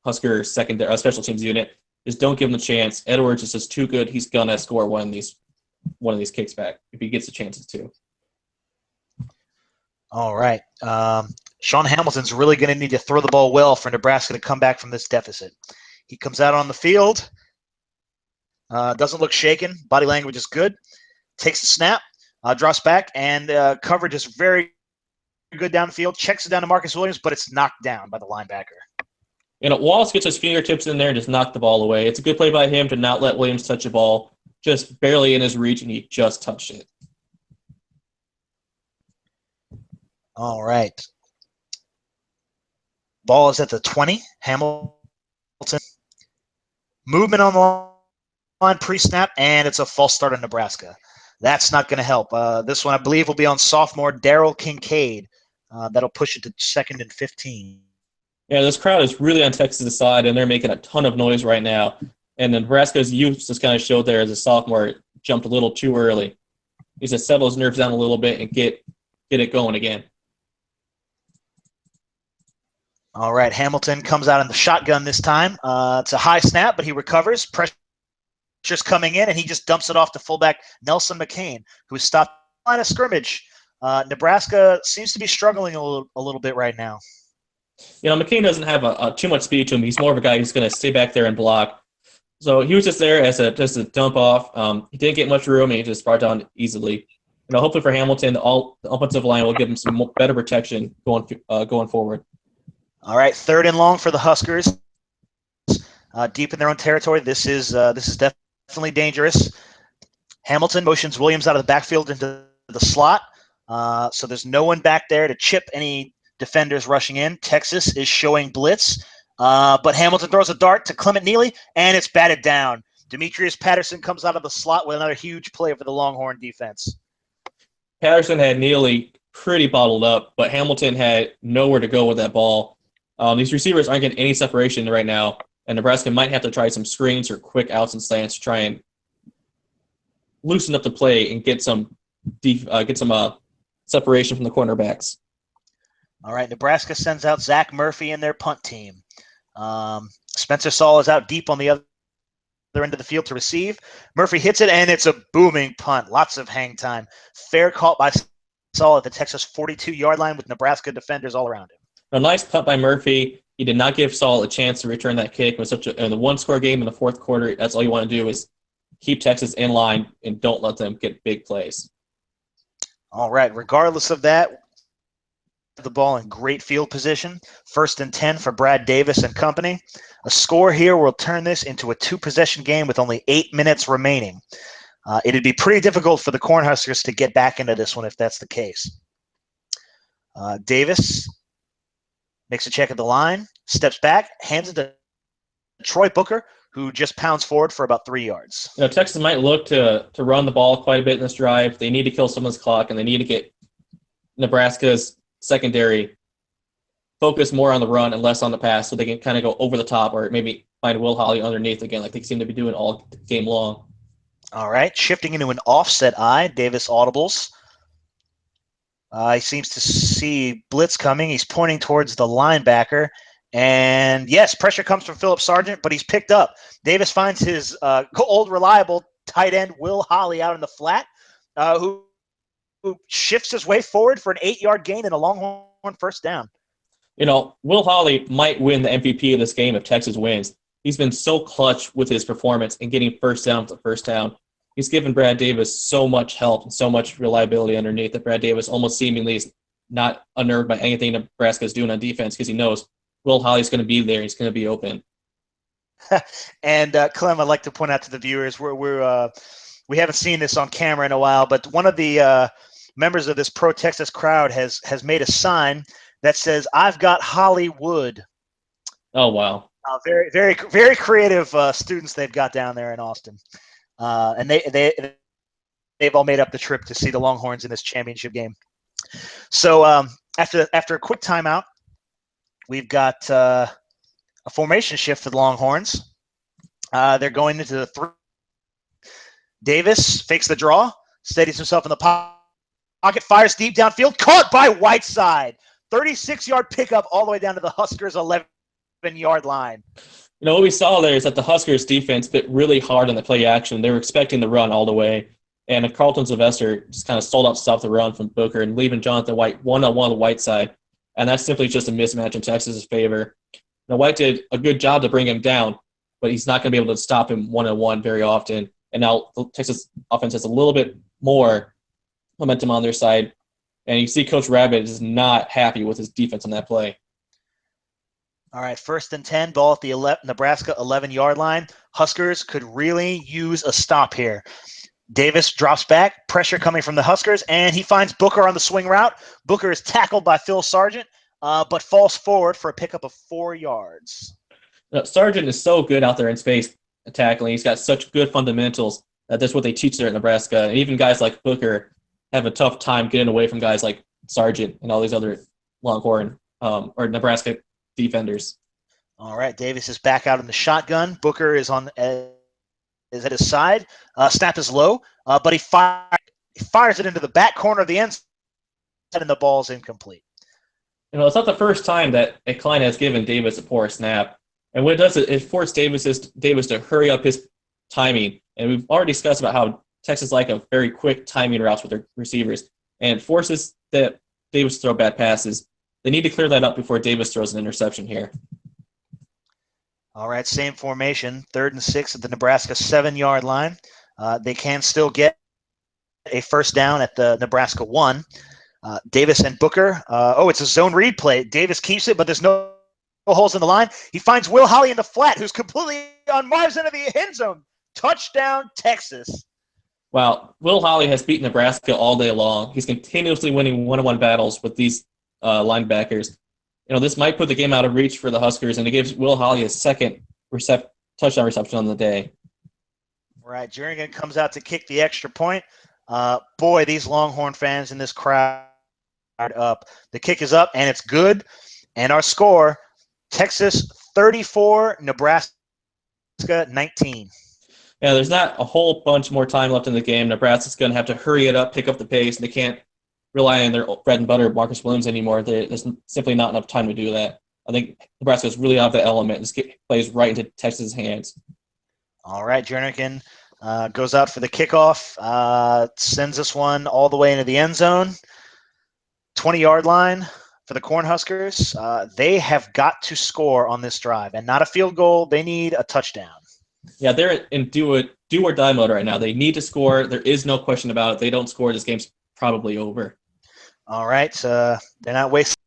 Husker secondary special teams unit. Just don't give him the chance. Edwards is just too good. He's gonna score one of these kicks back if he gets the chances to. All right. Sean Hamilton's really going to need to throw the ball well for Nebraska to come back from this deficit. He comes out on the field. Doesn't look shaken. Body language is good. Takes the snap. Drops back, and coverage is very good downfield. Checks it down to Marcus Williams, but it's knocked down by the linebacker. Wallace gets his fingertips in there and just knocked the ball away. It's a good play by him to not let Williams touch the ball. Just barely in his reach, and he just touched it. All right. Ball is at the 20. Hamilton. Movement on the line pre-snap, and it's a false start on Nebraska. That's not going to help. This one, I believe, will be on sophomore Daryl Kincaid. That'll push it to 2nd and 15. Yeah, this crowd is really on Texas' side, and they're making a ton of noise right now. And Nebraska's youth just kind of showed there as a sophomore jumped a little too early. He's to settle his nerves down a little bit and get it going again. All right, Hamilton comes out in the shotgun this time. It's a high snap, but he recovers. Pressure's coming in, and he just dumps it off to fullback Nelson McCain, who stopped the line of scrimmage. Nebraska seems to be struggling a little bit right now. McCain doesn't have too much speed to him. He's more of a guy who's going to stay back there and block. So he was just there as just a dump off. He didn't get much room, and he just brought down easily. Hopefully for Hamilton, the offensive line will give him some better protection going forward. All right, 3rd and long for the Huskers. Deep in their own territory. This is definitely dangerous. Hamilton motions Williams out of the backfield into the slot. So there's no one back there to chip any defenders rushing in. Texas is showing blitz. But Hamilton throws a dart to Clement Neely, and it's batted down. Demetrius Patterson comes out of the slot with another huge play for the Longhorn defense. Patterson had Neely pretty bottled up, but Hamilton had nowhere to go with that ball. These receivers aren't getting any separation right now, and Nebraska might have to try some screens or quick outs and slants to try and loosen up the play and get some separation from the cornerbacks. All right, Nebraska sends out Zach Murphy and their punt team. Spencer Saul is out deep on the other end of the field to receive. Murphy hits it, and it's a booming punt. Lots of hang time. Fair caught by Saul at the Texas 42-yard line with Nebraska defenders all around him. A nice punt by Murphy. He did not give Saul a chance to return that kick. It was in the one-score game in the fourth quarter. That's all you want to do is keep Texas in line and don't let them get big plays. All right, regardless of that, the ball in great field position. 1st and 10 for Brad Davis and company. A score here will turn this into a 2-possession game with only 8 minutes remaining. It'd be pretty difficult for the Cornhuskers to get back into this one if that's the case. Davis makes a check at the line, steps back, hands it to Troy Booker, who just pounds forward for about 3 yards. Texas might look to run the ball quite a bit in this drive. They need to kill someone's clock, and they need to get Nebraska's secondary focus more on the run and less on the pass so they can kind of go over the top or maybe find Will Holly underneath again like they seem to be doing all game long. All right, shifting into an offset eye, Davis audibles. He seems to see blitz coming. He's pointing towards the linebacker. And, yes, pressure comes from Philip Sargent, but he's picked up. Davis finds his old reliable tight end, Will Holly, out in the flat, who shifts his way forward for an 8-yard gain and a Longhorn first down. Will Holly might win the MVP of this game if Texas wins. He's been so clutch with his performance and getting first down to first down. He's given Brad Davis so much help and so much reliability underneath that Brad Davis almost seemingly is not unnerved by anything Nebraska is doing on defense because he knows Will Holly's going to be there. He's going to be open. And, Clem, I'd like to point out to the viewers, we haven't seen this on camera in a while, but one of the members of this pro-Texas crowd has made a sign that says, "I've got Hollywood." Oh, wow. Very, very, very creative students they've got down there in Austin. and they've all made up the trip to see the Longhorns in this championship game. So after a quick timeout, we've got a formation shift for the Longhorns. They're going into the 3. Davis fakes the draw, steadies himself in the pocket, fires deep downfield, caught by Whiteside. 36-yard pickup all the way down to the Huskers' 11-yard line. What we saw there is that the Huskers defense bit really hard on the play action. They were expecting the run all the way. And Carlton Sylvester just kind of sold out stop the run from Booker and leaving Jonathan White one-on-one on the Whiteside. And that's simply just a mismatch in Texas' favor. Now, White did a good job to bring him down, but he's not going to be able to stop him one-on-one very often. And now the Texas offense has a little bit more momentum on their side. And you see Coach Rabbit is not happy with his defense on that play. All right, 1st and 10, ball at the Nebraska 11-yard line. Huskers could really use a stop here. Davis drops back, pressure coming from the Huskers, and he finds Booker on the swing route. Booker is tackled by Phil Sargent, but falls forward for a pickup of 4 yards. Sargent is so good out there in space tackling. He's got such good fundamentals. That's what they teach there at Nebraska. And even guys like Booker have a tough time getting away from guys like Sargent and all these other Longhorn or Nebraska defenders. All right, Davis is back out in the shotgun. Booker is at his side. Snap is low, but he fires it into the back corner of the end zone, and the ball's incomplete. It's not the first time that a client has given Davis a poor snap. And what it does is it forces Davis to hurry up his timing. And we've already discussed about how Texas like a very quick timing routes with their receivers. And it forces that Davis to throw bad passes. They need to clear that up before Davis throws an interception here. All right, same formation, 3rd and 6 at the Nebraska 7-yard line. They can still get a first down at the Nebraska 1. Davis and Booker. It's a zone read play. Davis keeps it, but there's no holes in the line. He finds Will Holly in the flat, who's completely on Marv's end of the end zone. Touchdown, Texas. Wow, Will Holly has beaten Nebraska all day long. He's continuously winning one-on-one battles with these linebackers. This might put the game out of reach for the Huskers, and it gives Will Holly his second touchdown reception on the day. Right, Jernigan comes out to kick the extra point. Boy, these Longhorn fans in this crowd up. The kick is up, and it's good. And our score, Texas 34, Nebraska 19. Yeah, there's not a whole bunch more time left in the game. Nebraska's going to have to hurry it up, pick up the pace, and they can't rely on their bread and butter, Marcus Williams, anymore. There's simply not enough time to do that. I think Nebraska's really out of the element. This plays right into Texas' hands. All right, Jernigan goes out for the kickoff, sends this one all the way into the end zone. 20-yard line for the Cornhuskers. They have got to score on this drive, and not a field goal. They need a touchdown. Yeah, they're in do or die mode right now. They need to score. There is no question about it. If they don't score, this game's probably over. All right, they're not wasting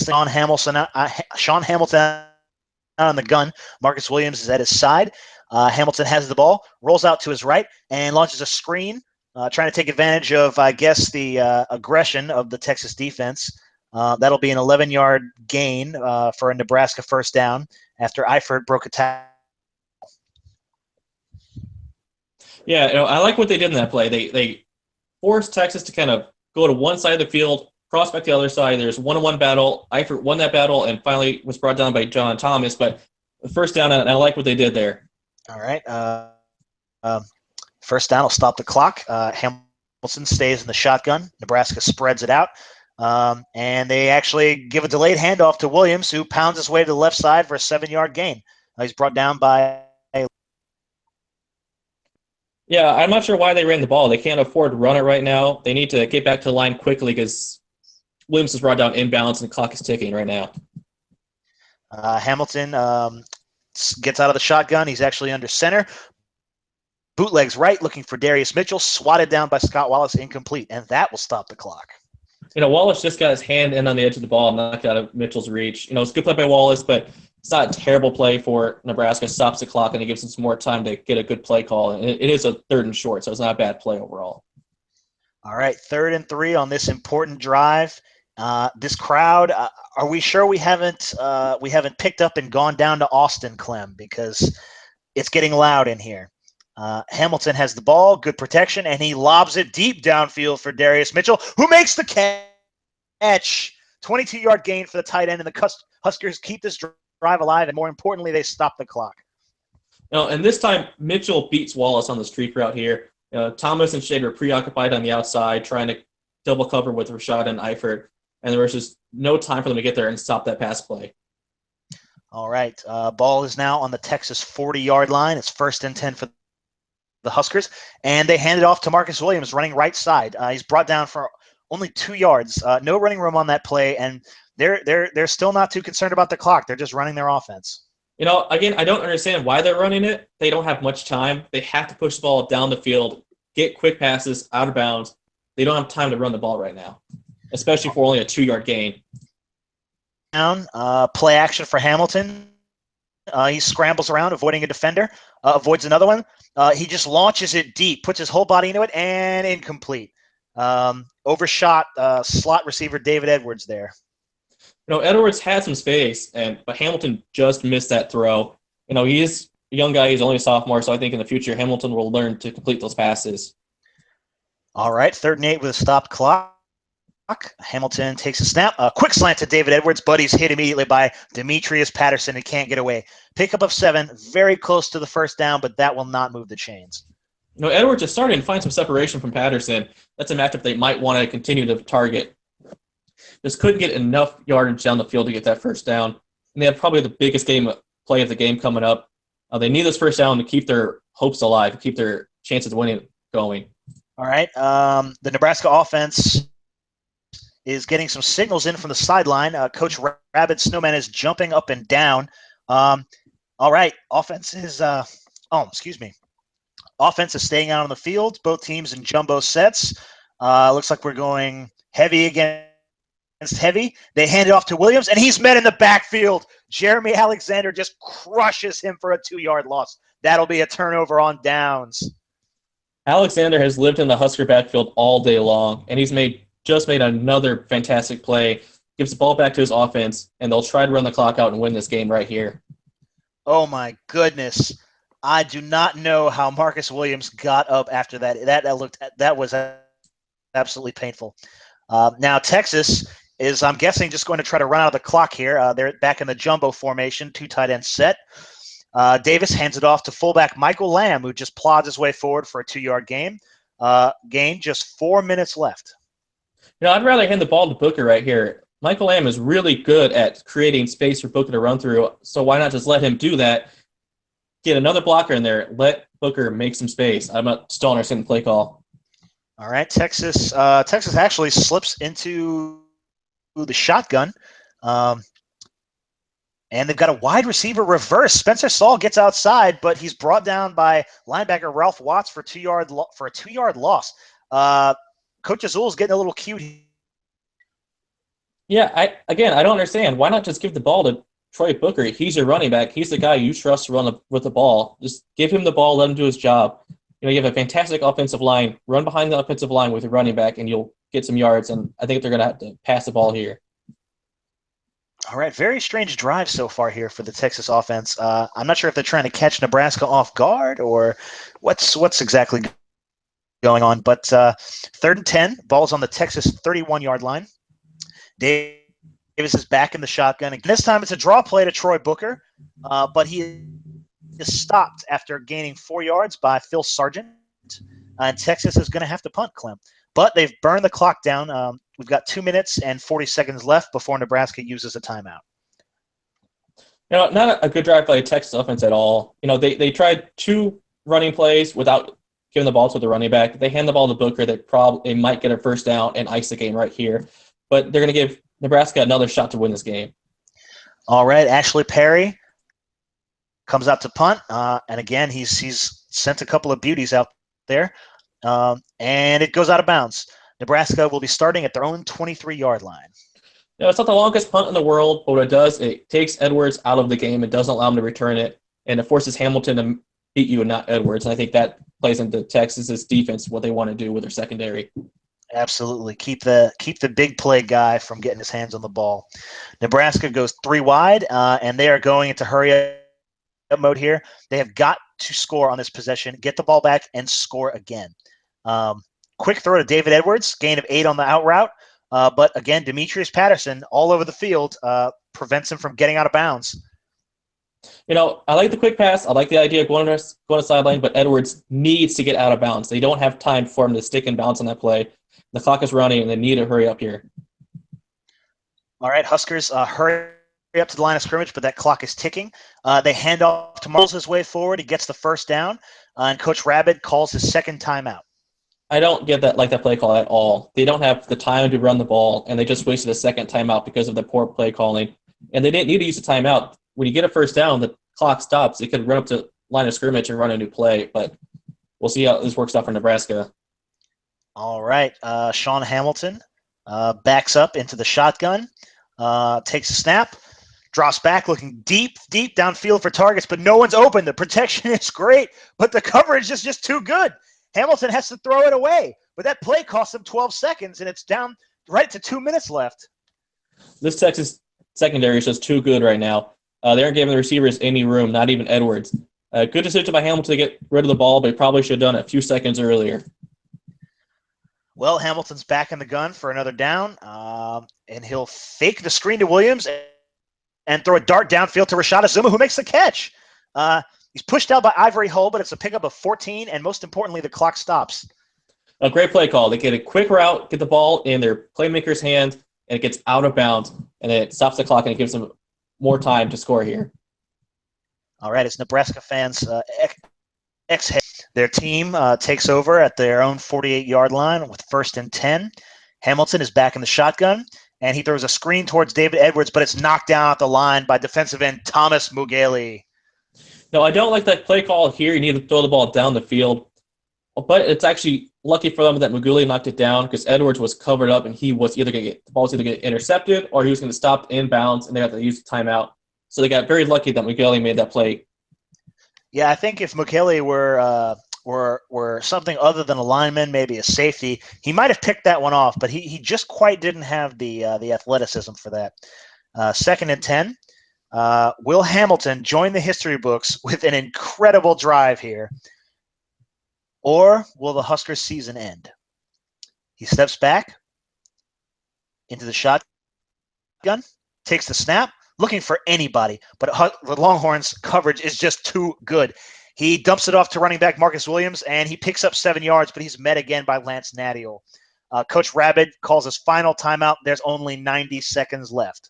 Sean Hamilton on the gun. Marcus Williams is at his side. Hamilton has the ball, rolls out to his right, and launches a screen, trying to take advantage of, I guess, the aggression of the Texas defense. That'll be an 11-yard gain for a Nebraska first down after Eifert broke a tackle. Yeah, I like what they did in that play. They forced Texas to kind of go to one side of the field, cross back the other side. There's one-on-one battle. Eifert won that battle and finally was brought down by John Thomas. But the first down, and I like what they did there. All right. First down will stop the clock. Hamilton stays in the shotgun. Nebraska spreads it out. And they actually give a delayed handoff to Williams, who pounds his way to the left side for a 7-yard gain. He's brought down by Yeah, I'm not sure why they ran the ball. They can't afford to run it right now. They need to get back to the line quickly because Williams is brought down inbounds and the clock is ticking right now. Hamilton gets out of the shotgun. He's actually under center. Bootlegs right, looking for Darius Mitchell. Swatted down by Scott Wallace, incomplete. And that will stop the clock. Wallace just got his hand in on the edge of the ball and knocked out of Mitchell's reach. It's a good play by Wallace, but it's not a terrible play for Nebraska. Stops the clock, and it gives them some more time to get a good play call. And it is a 3rd and short, so it's not a bad play overall. All right, 3rd and 3 on this important drive. This crowd, are we sure we haven't picked up and gone down to Austin, Clem? Because it's getting loud in here. Hamilton has the ball, good protection, and he lobs it deep downfield for Darius Mitchell, who makes the catch. 22-yard gain for the tight end, and the Huskers keep this drive alive, and more importantly, they stop the clock. And this time, Mitchell beats Wallace on the streak route here. Thomas and Shade were preoccupied on the outside, trying to double cover with Rashad and Eifert, and there was just no time for them to get there and stop that pass play. All right, ball is now on the Texas 40-yard line. It's 1st and 10 for the Huskers, and they hand it off to Marcus Williams running right side. He's brought down for only 2 yards. No running room on that play, and they're still not too concerned about the clock. They're just running their offense. Again, I don't understand why they're running it. They don't have much time. They have to push the ball down the field, get quick passes out of bounds. They don't have time to run the ball right now, especially for only a 2-yard gain. Down, play action for Hamilton. He scrambles around, avoiding a defender, avoids another one. He just launches it deep, puts his whole body into it, and incomplete. Overshot slot receiver David Edwards there. Edwards had some space, but Hamilton just missed that throw. He is a young guy. He's only a sophomore, so I think in the future Hamilton will learn to complete those passes. All right, 3rd and 8 with a stopped clock. Hamilton takes a snap. A quick slant to David Edwards, but he's hit immediately by Demetrius Patterson and can't get away. Pickup of 7, very close to the 1st down, but that will not move the chains. Edwards is starting to find some separation from Patterson. That's a matchup they might want to continue to target. Just couldn't get enough yardage down the field to get that 1st down. And they have probably the biggest play of the game coming up. They need this 1st down to keep their hopes alive, to keep their chances of winning going. All right. The Nebraska offense is getting some signals in from the sideline. Coach Rabbit Snowman is jumping up and down. All right. Offense is Offense is staying out on the field. Both teams in jumbo sets. Looks like we're going heavy against heavy. They hand it off to Williams, and he's met in the backfield. Jeremy Alexander just crushes him for a 2-yard loss. That'll be a turnover on downs. Alexander has lived in the Husker backfield all day long, and he's just made another fantastic play. Gives the ball back to his offense, and they'll try to run the clock out and win this game right here. Oh, my goodness. I do not know how Marcus Williams got up after that. That was absolutely painful. Now Texas is, I'm guessing, just going to try to run out of the clock here. They're back in the jumbo formation, 2 tight end set. Davis hands it off to fullback Michael Lamb, who just plods his way forward for a 2-yard gain. Just 4 minutes left. I'd rather hand the ball to Booker right here. Michael Lamb is really good at creating space for Booker to run through, so why not just let him do that? Get another blocker in there. Let Booker make some space. I'm not still understanding the play call. All right, Texas actually slips into the shotgun, and they've got a wide receiver reverse. Spencer Saul gets outside, but he's brought down by linebacker Ralph Watts for a 2-yard loss. Coach Azul's getting a little cute. Yeah, I don't understand. Why not just give the ball to Troy Booker? He's your running back. He's the guy you trust to run with the ball. Just give him the ball, let him do his job. You have a fantastic offensive line. Run behind the offensive line with your running back, and you'll get some yards. And I think they're going to have to pass the ball here. All right, very strange drive so far here for the Texas offense. I'm not sure if they're trying to catch Nebraska off guard or what's exactly going on. But 3rd and 10, ball's on the Texas 31-yard line. Davis is back in the shotgun. And this time it's a draw play to Troy Booker, but he is stopped after gaining 4 yards by Phil Sargent. And Texas is going to have to punt, Clem. But they've burned the clock down. We've got 2 minutes and 40 seconds left before Nebraska uses a timeout. Not a good drive by the Texas offense at all. They tried 2 running plays without giving the ball to the running back. They hand the ball to Booker. They might get a 1st down and ice the game right here. But they're going to give Nebraska another shot to win this game. All right, Ashley Perry comes out to punt, and again he's sent a couple of beauties out there, and it goes out of bounds. Nebraska will be starting at their own 23-yard line. It's not the longest punt in the world, but what it does, it takes Edwards out of the game. It doesn't allow him to return it, and it forces Hamilton to beat you and not Edwards. And I think that plays into Texas's defense, what they want to do with their secondary. Absolutely. Keep the big play guy from getting his hands on the ball. Nebraska goes 3 wide, and they are going into hurry up mode here. They have got to score on this possession, get the ball back, and score again. Quick throw to David Edwards, gain of 8 on the out route. But again, Demetrius Patterson all over the field prevents him from getting out of bounds. I like the quick pass. I like the idea of going to sideline, but Edwards needs to get out of bounds. They don't have time for him to stick and bounce on that play. The clock is running, and they need to hurry up here. All right, Huskers hurry up to the line of scrimmage, but that clock is ticking. They hand off to Marles his way forward. He gets the first down, and Coach Rabbit calls his second timeout. I don't get that play call at all. They don't have the time to run the ball, and they just wasted a second timeout because of the poor play calling. And they didn't need to use a timeout. When you get a first down, the clock stops. They could run up to line of scrimmage and run a new play, but we'll see how this works out for Nebraska. All right, Sean Hamilton backs up into the shotgun, takes a snap, drops back, looking deep downfield for targets, but no one's open. The protection is great, but the coverage is just too good. Hamilton has to throw it away, but that play cost him 12 seconds, and it's down right to 2 minutes left. This Texas secondary is just too good right now. They aren't giving the receivers any room, not even Edwards. Good decision by Hamilton to get rid of the ball, but he probably should have done it a few seconds earlier. Well, Hamilton's back in the gun for another down, and he'll fake the screen to Williams and throw a dart downfield to Rashad Azuma, who makes the catch. He's pushed out by Ivory Hull, but it's a pickup of 14, and most importantly, the clock stops. A great play call. They get a quick route, get the ball in their playmaker's hand, and it gets out of bounds, and it stops the clock, and it gives them more time to score here. All right, as Nebraska fans exhale, their team takes over at their own 48-yard line with 1st and 10. Hamilton is back in the shotgun, and he throws a screen towards David Edwards, but it's knocked down at the line by defensive end Thomas Mugeli. No, I don't like that play call here. You need to throw the ball down the field. But it's actually lucky for them that Mugeli knocked it down because Edwards was covered up and the ball was either going to get intercepted or he was going to stop inbounds and they had to use the timeout. So they got very lucky that Mugeli made that play. Yeah, I think if Mugeli were something other than a lineman, maybe a safety, he might have picked that one off, but he just quite didn't have the athleticism for that. 2nd and 10. Will Hamilton join the history books with an incredible drive here? Or will the Huskers season end? He steps back into the shotgun, takes the snap, looking for anybody, but the Longhorns' coverage is just too good. He dumps it off to running back Marcus Williams, and he picks up 7 yards, but he's met again by Lance Nadiel. Coach Rabbit calls his final timeout. There's only 90 seconds left.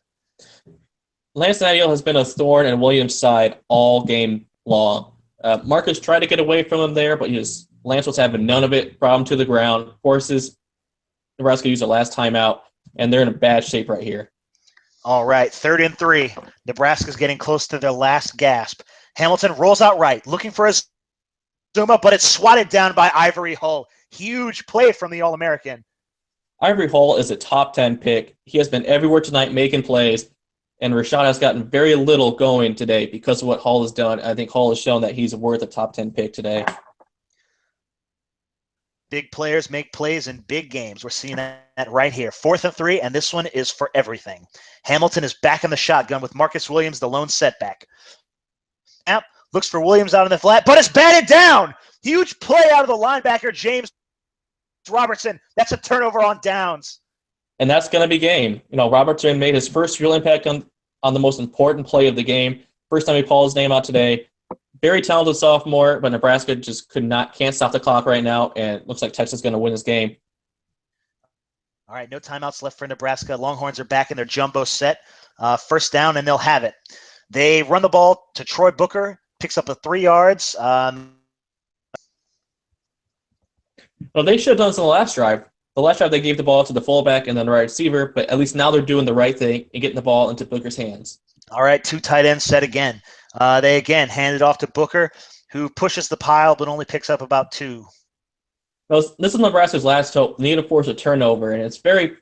Lance Nadiel has been a thorn in Williams' side all game long. Marcus tried to get away from him there, but Lance was having none of it. Brought him to the ground. Forces Nebraska to use their last timeout, and they're in a bad shape right here. All right, 3rd and 3. Nebraska's getting close to their last gasp. Hamilton rolls out right, looking for his Zuma, but it's swatted down by Ivory Hull. Huge play from the All-American. Ivory Hull is a top 10 pick. He has been everywhere tonight making plays, and Rashad has gotten very little going today because of what Hull has done. I think Hull has shown that he's worth a top 10 pick today. Big players make plays in big games. We're seeing that right here. 4th and 3, and this one is for everything. Hamilton is back in the shotgun with Marcus Williams, the lone setback. Snap, looks for Williams out in the flat, but it's batted down. Huge play out of the linebacker, James Robertson. That's a turnover on downs. And that's going to be game. Robertson made his first real impact on the most important play of the game. First time he called his name out today. Very talented sophomore, but Nebraska just can't stop the clock right now, and it looks like Texas is going to win this game. All right, no timeouts left for Nebraska. Longhorns are back in their jumbo set. 1st down, and they'll have it. They run the ball to Troy Booker, picks up the 3 yards. Well, they should have done this on the last drive. The last drive, they gave the ball to the fullback and then the right receiver, but at least now they're doing the right thing and getting the ball into Booker's hands. All right, 2 tight ends set again. They again hand it off to Booker, who pushes the pile but only picks up about 2. Well, this is Nebraska's last hope. They need to force a turnover, and it's very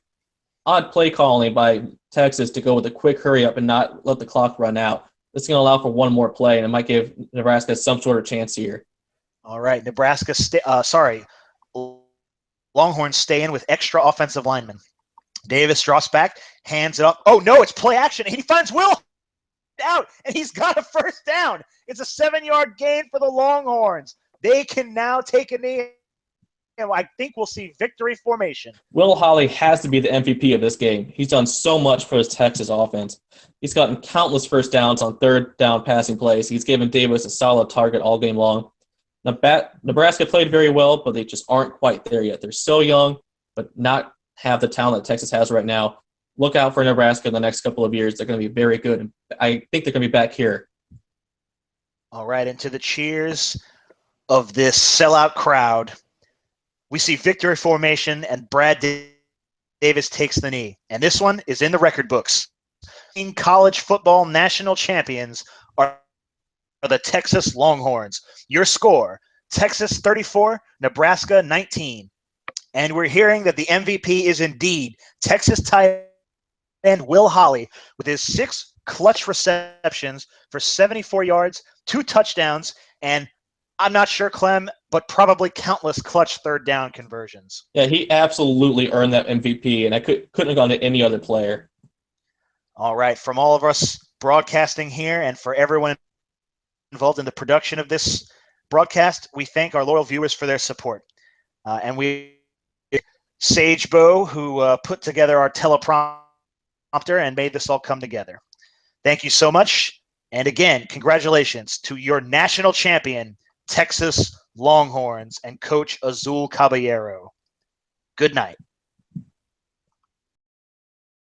odd play calling by Texas to go with a quick hurry up and not let the clock run out. This is going to allow for one more play, and it might give Nebraska some sort of chance here. All right, Longhorns stay in with extra offensive linemen. Davis drops back, hands it up. Oh, no, it's play action. He finds Will out, and he's got a first down. It's a 7-yard gain for the Longhorns. They can now take a knee, and I think we'll see victory formation. Will Holly has to be the MVP of this game. He's done so much for his Texas offense. He's gotten countless first downs on third down passing plays. He's given Davis a solid target all game long. Nebraska played very well, but they just aren't quite there yet. They're so young, but not have the talent that Texas has right now. Look out for Nebraska in the next couple of years. They're going to be very good. And I think they're going to be back here. All right, into the cheers of this sellout crowd, we see victory formation, and Brad Davis takes the knee. And this one is in the record books. College football national champions are the Texas Longhorns. Your score, Texas 34, Nebraska 19. And we're hearing that the MVP is indeed Texas tight end Will Holly with his 6 clutch receptions for 74 yards, 2 touchdowns, and I'm not sure, Clem, but probably countless clutch third down conversions. Yeah, he absolutely earned that MVP, and I couldn't have gone to any other player. All right, from all of us broadcasting here and for everyone involved in the production of this broadcast, we thank our loyal viewers for their support. And we Sage Bo, who put together our teleprompter and made this all come together. Thank you so much. And again, congratulations to your national champion, Texas Longhorns, and Coach Azul Caballero. Good night.